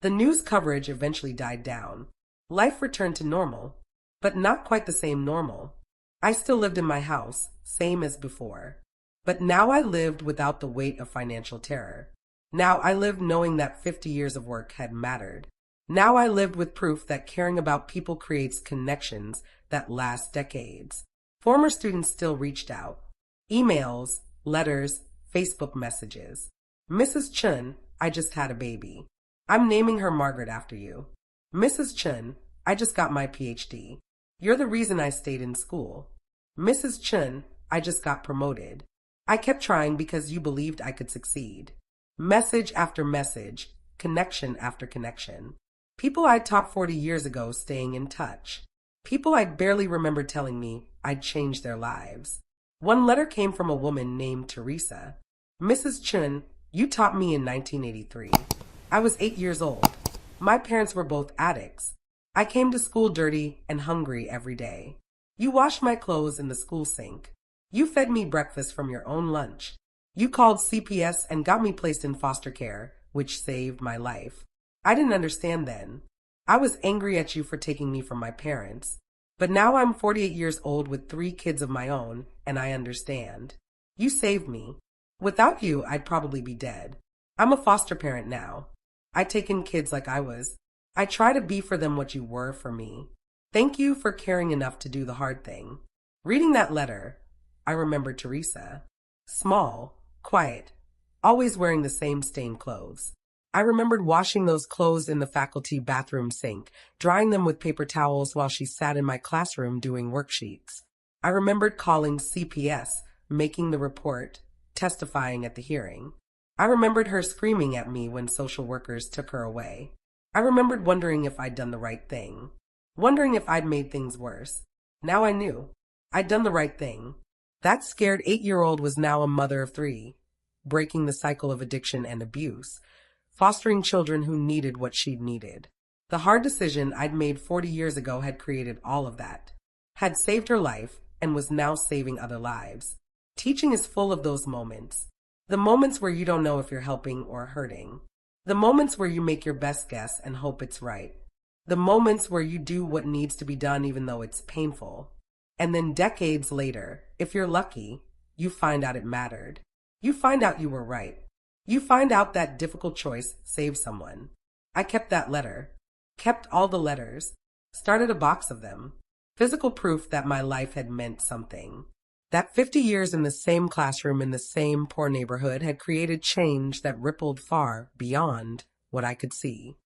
The news coverage eventually died down. Life returned to normal, but not quite the same normal. I still lived in my house, same as before. But now I lived without the weight of financial terror. Now I lived knowing that 50 years of work had mattered. Now I lived with proof that caring about people creates connections that last decades. Former students still reached out. Emails, letters, Facebook messages. "Mrs. Chun, I just had a baby. I'm naming her Margaret after you. Mrs. Chun, I just got my PhD. You're the reason I stayed in school. Mrs. Chun, I just got promoted. I kept trying because you believed I could succeed." Message after message, connection after connection. People I taught 40 years ago staying in touch. People I barely remember telling me I'd changed their lives. One letter came from a woman named Teresa. "Mrs. Chun, you taught me in 1983. I was 8 years old. My parents were both addicts. I came to school dirty and hungry every day. You washed my clothes in the school sink. You fed me breakfast from your own lunch. You called CPS and got me placed in foster care, which saved my life. I didn't understand then. I was angry at you for taking me from my parents. But now I'm 48 years old with 3 kids of my own, and I understand. You saved me. Without you, I'd probably be dead. I'm a foster parent now. I take in kids like I was. I try to be for them what you were for me. Thank you for caring enough to do the hard thing. Reading that letter, I remembered Teresa. Small, quiet, always wearing the same stained clothes. I remembered washing those clothes in the faculty bathroom sink, drying them with paper towels while she sat in my classroom doing worksheets. I remembered calling CPS, making the report, testifying at the hearing. I remembered her screaming at me when social workers took her away. I remembered wondering if I'd done the right thing, wondering if I'd made things worse. Now I knew. I'd done the right thing. That scared 8-year-old was now a mother of 3, breaking the cycle of addiction and abuse, fostering children who needed what she'd needed. The hard decision I'd made 40 years ago had created all of that, had saved her life, and was now saving other lives. Teaching is full of those moments. The moments where you don't know if you're helping or hurting. The moments where you make your best guess and hope it's right. The moments where you do what needs to be done even though it's painful. And then decades later, if you're lucky, you find out it mattered. You find out you were right. You find out that difficult choice saved someone. I kept that letter. Kept all the letters. Started a box of them. Physical proof that my life had meant something. That 50 years in the same classroom in the same poor neighborhood had created change that rippled far beyond what I could see.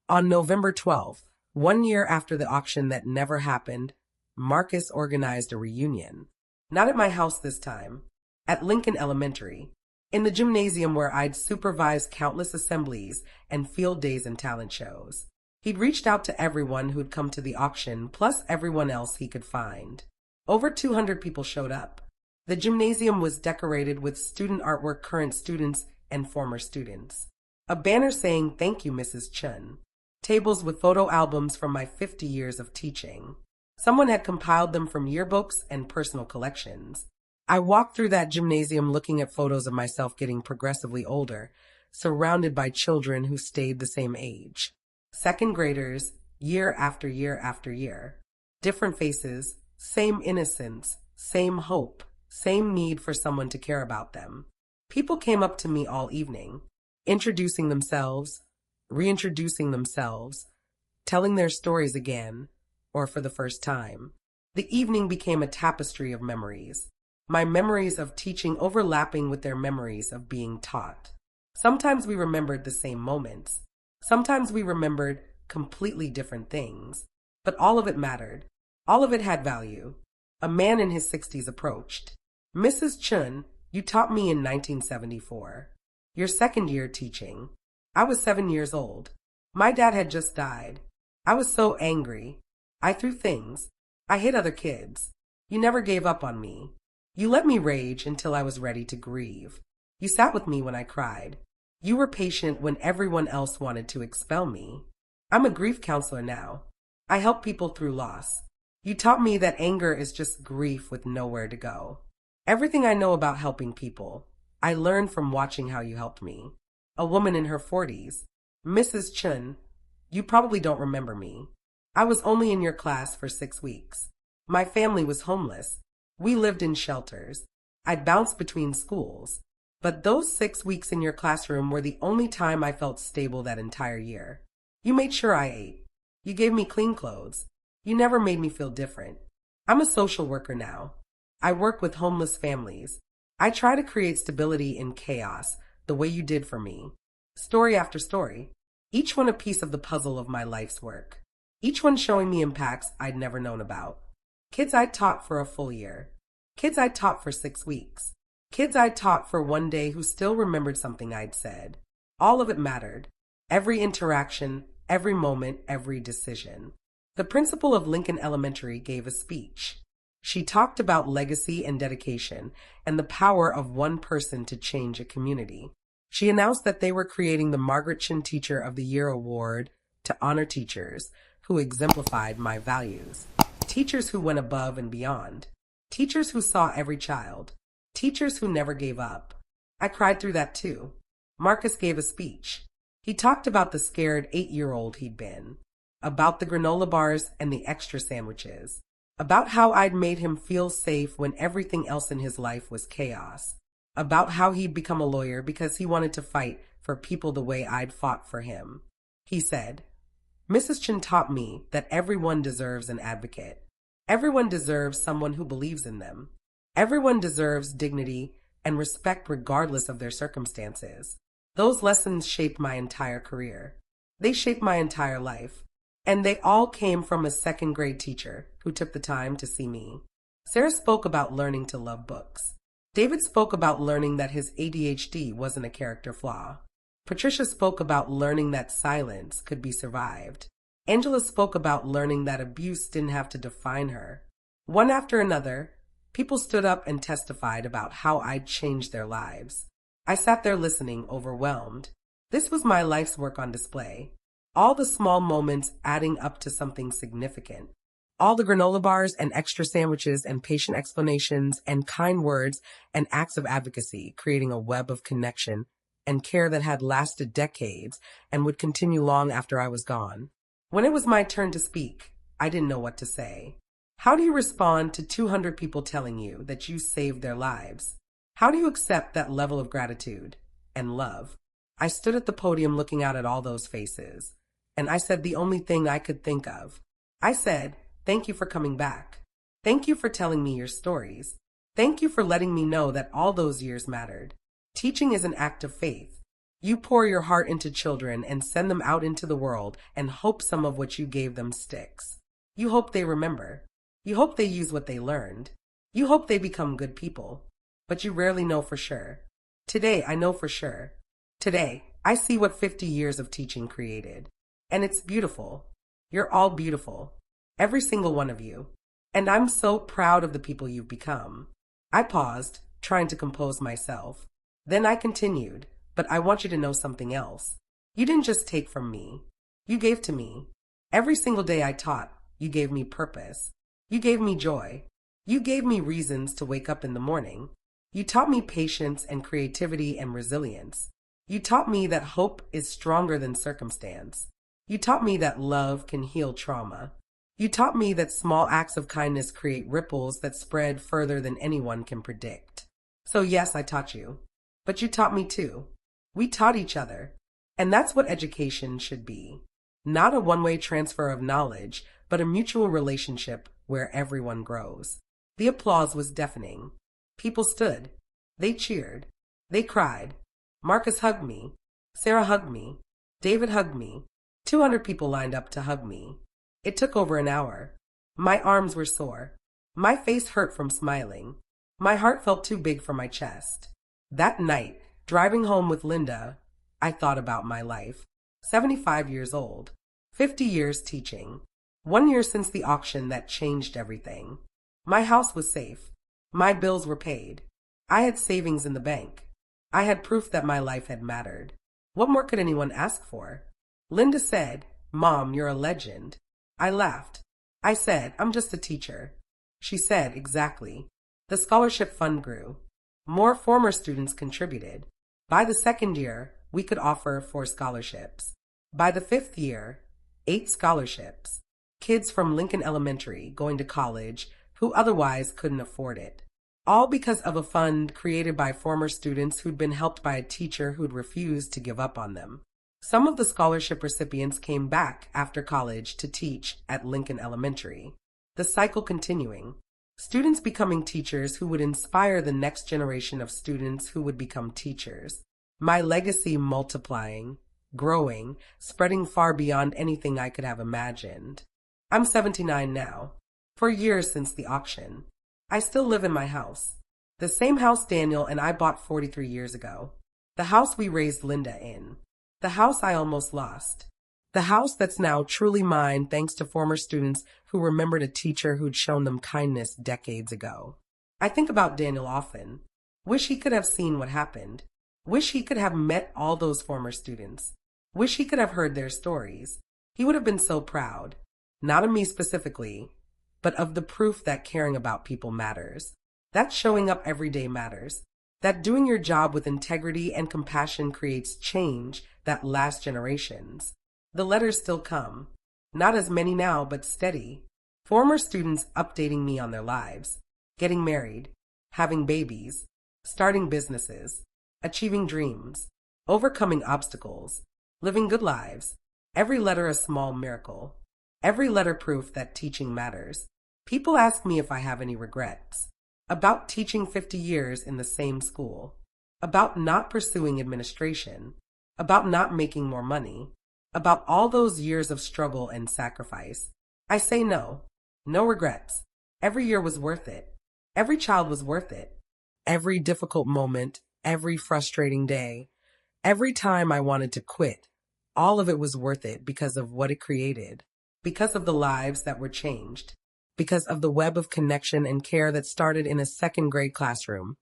On November 12th, 1 year after the auction that never happened, Marcus organized a reunion. Not at my house this time. At Lincoln Elementary. In the gymnasium where I'd supervised countless assemblies and field days and talent shows. He'd reached out to everyone who'd come to the auction, plus everyone else he could find. Over 200 people showed up. The gymnasium was decorated with student artwork, current students and former students. A banner saying, "Thank you, Mrs. Chun." Tables with photo albums from my 50 years of teaching. Someone had compiled them from yearbooks and personal collections. I walked through that gymnasium looking at photos of myself getting progressively older, surrounded by children who stayed the same age. Second graders, year after year after year. Different faces, same innocence, same hope, same need for someone to care about them. People came up to me all evening, introducing themselves, reintroducing themselves, telling their stories again, or for the first time. The evening became a tapestry of memories. My memories of teaching overlapping with their memories of being taught. Sometimes we remembered the same moments. Sometimes we remembered completely different things. But all of it mattered. All of it had value. A man in his 60s approached. "Mrs. Chun, you taught me in 1974. Your second year teaching. I was 7 years old. My dad had just died. I was so angry. I threw things. I hit other kids. You never gave up on me. You let me rage until I was ready to grieve. You sat with me when I cried. You were patient when everyone else wanted to expel me. I'm a grief counselor now. I help people through loss. You taught me that anger is just grief with nowhere to go. Everything I know about helping people, I learned from watching how you helped me." A woman in her 40s. "Mrs. Chun, you probably don't remember me. I was only in your class for 6 weeks. My family was homeless. We lived in shelters. I bounced between schools. But those 6 weeks in your classroom were the only time I felt stable that entire year. You made sure I ate. You gave me clean clothes. You never made me feel different. I'm a social worker now. I work with homeless families. I try to create stability in chaos, the way you did for me. Story after story. Each one a piece of the puzzle of my life's work. Each one showing me impacts I'd never known about. Kids I taught for a full year. Kids I taught for 6 weeks. Kids I taught for 1 day who still remembered something I'd said. All of it mattered. Every interaction, every moment, every decision. The principal of Lincoln Elementary gave a speech. She talked about legacy and dedication and the power of one person to change a community. She announced that they were creating the Margaret Chin Teacher of the Year Award to honor teachers who exemplified my values. Teachers who went above and beyond. Teachers who saw every child. Teachers who never gave up. I cried through that too. Marcus gave a speech. He talked about the scared 8-year-old he'd been. About the granola bars and the extra sandwiches. About how I'd made him feel safe when everything else in his life was chaos. About how he'd become a lawyer because he wanted to fight for people the way I'd fought for him. He said, "Mrs. Chen taught me that everyone deserves an advocate. Everyone deserves someone who believes in them. Everyone deserves dignity and respect regardless of their circumstances." Those lessons shaped my entire career. They shaped my entire life. And they all came from a second-grade teacher who took the time to see me. Sarah spoke about learning to love books. David spoke about learning that his ADHD wasn't a character flaw. Patricia spoke about learning that silence could be survived. Angela spoke about learning that abuse didn't have to define her. One after another, people stood up and testified about how I'd changed their lives. I sat there listening, overwhelmed. This was my life's work on display. All the small moments adding up to something significant. All the granola bars and extra sandwiches and patient explanations and kind words and acts of advocacy, creating a web of connection and care that had lasted decades and would continue long after I was gone. When it was my turn to speak, I didn't know what to say. How do you respond to 200 people telling you that you saved their lives? How do you accept that level of gratitude and love? I stood at the podium looking out at all those faces, and I said the only thing I could think of. I said, "Thank you for coming back. Thank you for telling me your stories. Thank you for letting me know that all those years mattered." Teaching is an act of faith. You pour your heart into children and send them out into the world and hope some of what you gave them sticks. You hope they remember. You hope they use what they learned. You hope they become good people. But you rarely know for sure. Today, I know for sure. Today, I see what 50 years of teaching created. And it's beautiful. You're all beautiful. Every single one of you. And I'm so proud of the people you've become. I paused, trying to compose myself. Then I continued, "But I want you to know something else. You didn't just take from me. You gave to me. Every single day I taught, you gave me purpose. You gave me joy. You gave me reasons to wake up in the morning. You taught me patience and creativity and resilience. You taught me that hope is stronger than circumstance. You taught me that love can heal trauma. You taught me that small acts of kindness create ripples that spread further than anyone can predict. So yes, I taught you. But you taught me too. We taught each other. And that's what education should be. Not a one-way transfer of knowledge, but a mutual relationship where everyone grows." The applause was deafening. People stood. They cheered. They cried. Marcus hugged me. Sarah hugged me. David hugged me. 200 people lined up to hug me. It took over an hour. My arms were sore. My face hurt from smiling. My heart felt too big for my chest. That night, driving home with Linda, I thought about my life. 75 years old. 50 years teaching. 1 year since the auction that changed everything. My house was safe. My bills were paid. I had savings in the bank. I had proof that my life had mattered. What more could anyone ask for? Linda said, "Mom, you're a legend." I laughed. I said, "I'm just a teacher." She said, "Exactly." The scholarship fund grew. More former students contributed. By the second year, we could offer 4 scholarships. By the 5th year, 8 scholarships. Kids from Lincoln Elementary going to college who otherwise couldn't afford it. All because of a fund created by former students who'd been helped by a teacher who'd refused to give up on them. Some of the scholarship recipients came back after college to teach at Lincoln Elementary. The cycle continuing. Students becoming teachers who would inspire the next generation of students who would become teachers. My legacy multiplying, growing, spreading far beyond anything I could have imagined. I'm 79 now. For years since the auction. I still live in my house. The same house Daniel and I bought 43 years ago. The house we raised Linda in. The house I almost lost. The house that's now truly mine thanks to former students who remembered a teacher who'd shown them kindness decades ago. I think about Daniel often. Wish he could have seen what happened. Wish he could have met all those former students. Wish he could have heard their stories. He would have been so proud. Not of me specifically, but of the proof that caring about people matters. That showing up every day matters. That doing your job with integrity and compassion creates change that lasts generations. The letters still come. Not as many now, but steady. Former students updating me on their lives. Getting married. Having babies. Starting businesses. Achieving dreams. overcoming obstacles, living good lives. Every letter a small miracle. Every letter proof that teaching matters. People ask me if I have any regrets. About teaching 50 years in the same school. About not pursuing administration. About not making more money. About all those years of struggle and sacrifice. I say no. No regrets. Every year was worth it. Every child was worth it. Every difficult moment, every frustrating day, every time I wanted to quit, all of it was worth it because of what it created, because of the lives that were changed, because of the web of connection and care that started in a second grade classroom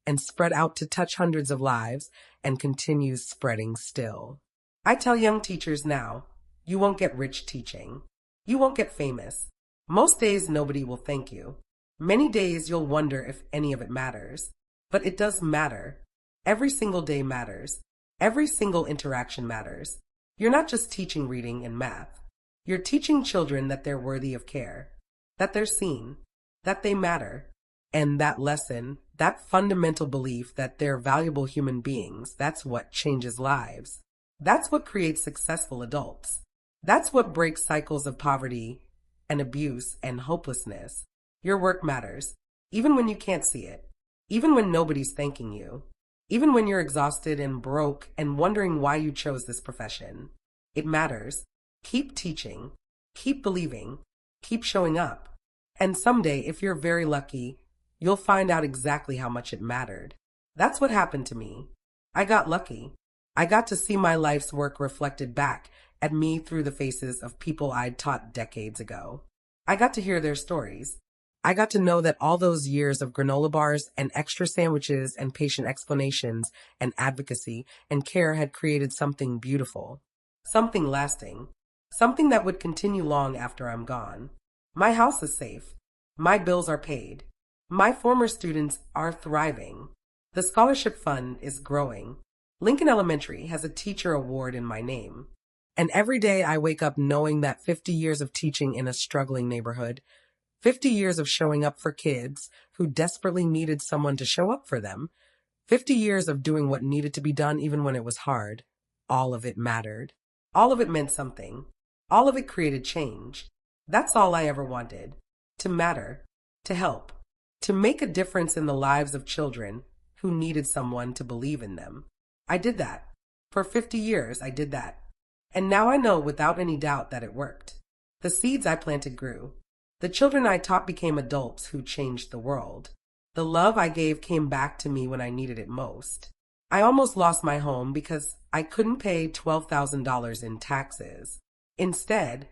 and spread out to touch hundreds of lives and continues spreading still. I tell young teachers now, you won't get rich teaching. You won't get famous. Most days nobody will thank you. Many days you'll wonder if any of it matters. But it does matter. Every single day matters. Every single interaction matters. You're not just teaching reading and math. You're teaching children that they're worthy of care, that they're seen, that they matter. And that lesson, that fundamental belief that they're valuable human beings, that's what changes lives. That's what creates successful adults. That's what breaks cycles of poverty and abuse and hopelessness. Your work matters, even when you can't see it, even when nobody's thanking you, even when you're exhausted and broke and wondering why you chose this profession. It matters. Keep teaching, keep believing, keep showing up. And someday, if you're very lucky, you'll find out exactly how much it mattered. That's what happened to me. I got lucky. I got to see my life's work reflected back at me through the faces of people I'd taught decades ago. I got to hear their stories. I got to know that all those years of granola bars and extra sandwiches and patient explanations and advocacy and care had created something beautiful, something lasting, something that would continue long after I'm gone. My house is safe. My bills are paid. My former students are thriving. The scholarship fund is growing. Lincoln Elementary has a teacher award in my name. And every day I wake up knowing that 50 years of teaching in a struggling neighborhood, 50 years of showing up for kids who desperately needed someone to show up for them, 50 years of doing what needed to be done even when it was hard, all of it mattered. All of it meant something. All of it created change. That's all I ever wanted. To matter. To help. To make a difference in the lives of children who needed someone to believe in them. I did that. For 50 years, I did that. And now I know without any doubt that it worked. The seeds I planted grew. The children I taught became adults who changed the world. The love I gave came back to me when I needed it most. I almost lost my home because I couldn't pay $12,000 in taxes. Instead,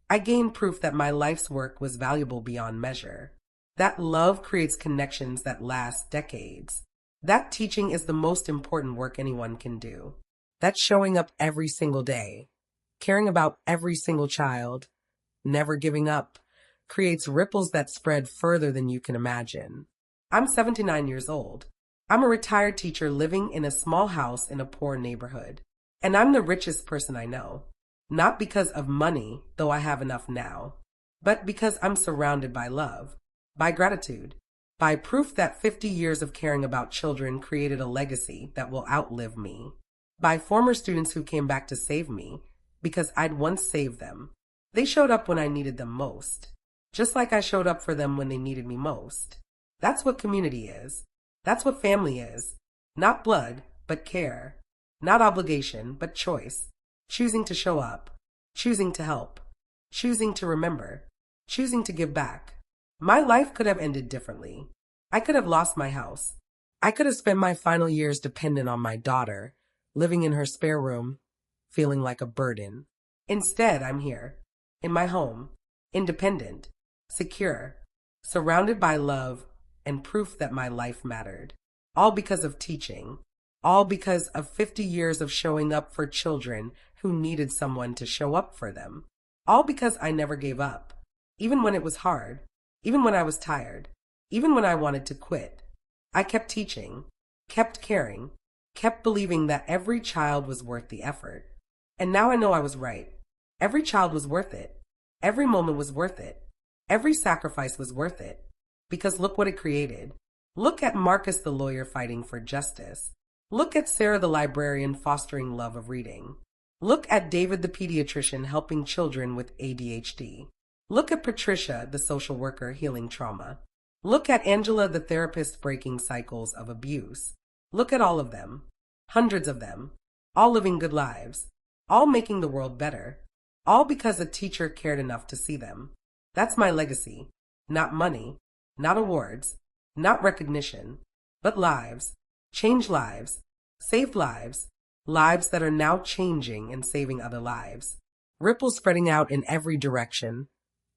I gained proof that my life's work was valuable beyond measure. That love creates connections that last decades. That teaching is the most important work anyone can do. That's showing up every single day, caring about every single child, never giving up, creates ripples that spread further than you can imagine. I'm 79 years old. I'm a retired teacher living in a small house in a poor neighborhood. And I'm the richest person I know. Not because of money, though I have enough now, but because I'm surrounded by love, by gratitude, by proof that 50 years of caring about children created a legacy that will outlive me, by former students who came back to save me because I'd once saved them. They showed up when I needed them most, just like I showed up for them when they needed me most. That's what community is. That's what family is. Not blood, but care. Not obligation, but choice. Choosing to show up. Choosing to help. Choosing to remember. Choosing to give back. My life could have ended differently. I could have lost my house. I could have spent my final years dependent on my daughter, living in her spare room, feeling like a burden. Instead, I'm here, in my home, independent, secure, surrounded by love and proof that my life mattered. All because of teaching. All because of 50 years of showing up for children who needed someone to show up for them. All because I never gave up, even when it was hard, even when I was tired, even when I wanted to quit. I kept teaching, kept caring, kept believing that every child was worth the effort. And now I know I was right. Every child was worth it. Every moment was worth it. Every sacrifice was worth it. Because look what it created. Look at Marcus the lawyer fighting for justice. Look at Sarah the librarian fostering love of reading. Look at David the pediatrician helping children with ADHD. Look at Patricia the social worker healing trauma. Look at Angela the therapist breaking cycles of abuse. Look at all of them. Hundreds of them. All living good lives. All making the world better. All because a teacher cared enough to see them. That's my legacy. Not money. Not awards. Not recognition. But lives. Changed lives. Saved lives. Lives that are now changing and saving other lives. Ripples spreading out in every direction,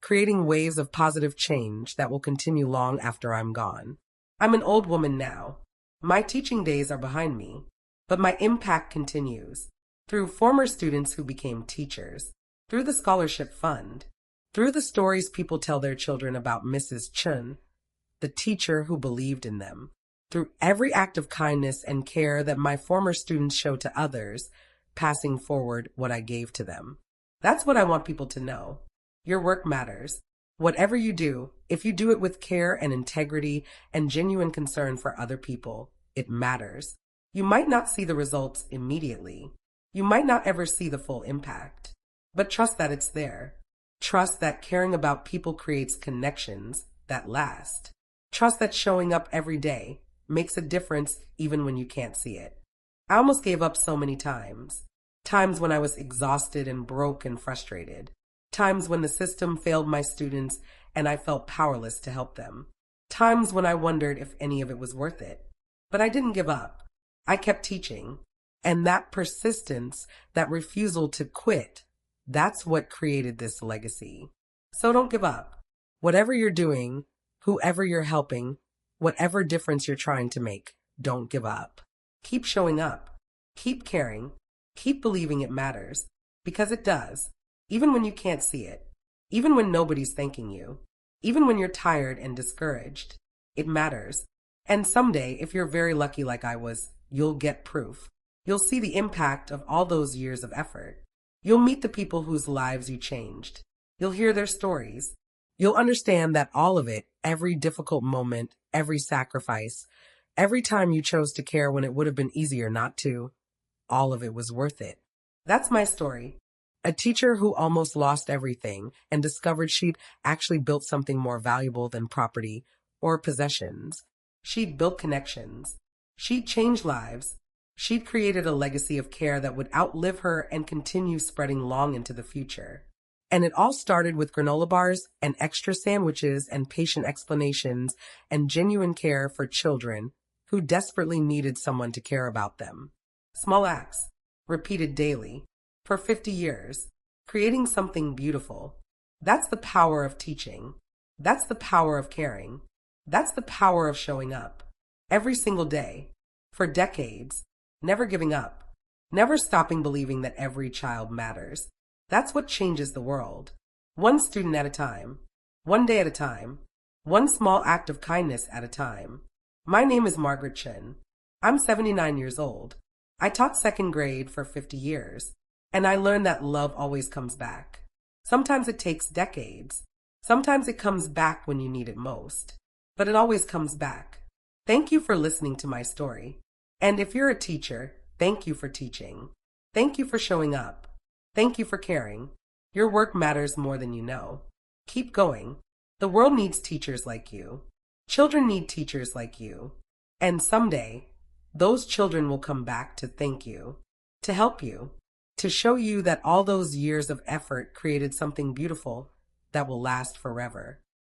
creating waves of positive change that will continue long after I'm gone. I'm an old woman now. My teaching days are behind me, but my impact continues through former students who became teachers, through the scholarship fund, through the stories people tell their children about Mrs. Chun, the teacher who believed in them, through every act of kindness and care that my former students show to others, passing forward what I gave to them. That's what I want people to know. Your work matters. Whatever you do, if you do it with care and integrity and genuine concern for other people, it matters. You might not see the results immediately. You might not ever see the full impact. But trust that it's there. Trust that caring about people creates connections that last. Trust that showing up every day makes a difference even when you can't see it. I almost gave up so many times. Times when I was exhausted and broke and frustrated. Times when the system failed my students and I felt powerless to help them. Times when I wondered if any of it was worth it. But I didn't give up. I kept teaching. And that persistence, that refusal to quit, that's what created this legacy. So don't give up. Whatever you're doing, whoever you're helping, whatever difference you're trying to make, don't give up. Keep showing up. Keep caring. Keep believing it matters. Because it does. Even when you can't see it. Even when nobody's thanking you. Even when you're tired and discouraged. It matters. And someday, if you're very lucky like I was, you'll get proof. You'll see the impact of all those years of effort. You'll meet the people whose lives you changed. You'll hear their stories. You'll understand that all of it, every difficult moment, every sacrifice, every time you chose to care when it would have been easier not to, all of it was worth it. That's my story. A teacher who almost lost everything and discovered she'd actually built something more valuable than property or possessions. She'd built connections. She'd changed lives. She'd created a legacy of care that would outlive her and continue spreading long into the future. And it all started with granola bars and extra sandwiches and patient explanations and genuine care for children who desperately needed someone to care about them. Small acts, repeated daily, for 50 years, creating something beautiful. That's the power of teaching. That's the power of caring. That's the power of showing up. Every single day, for decades, never giving up, never stopping believing that every child matters. That's what changes the world. One student at a time, one day at a time, one small act of kindness at a time. My name is Margaret Chin. I'm 79 years old. I taught second grade for 50 years, and I learned that love always comes back. Sometimes it takes decades. Sometimes it comes back when you need it most. But it always comes back. Thank you for listening to my story. And if you're a teacher, thank you for teaching. Thank you for showing up. Thank you for caring. Your work matters more than you know. Keep going. The world needs teachers like you. Children need teachers like you. And someday, those children will come back to thank you, to help you, to show you that all those years of effort created something beautiful that will last forever.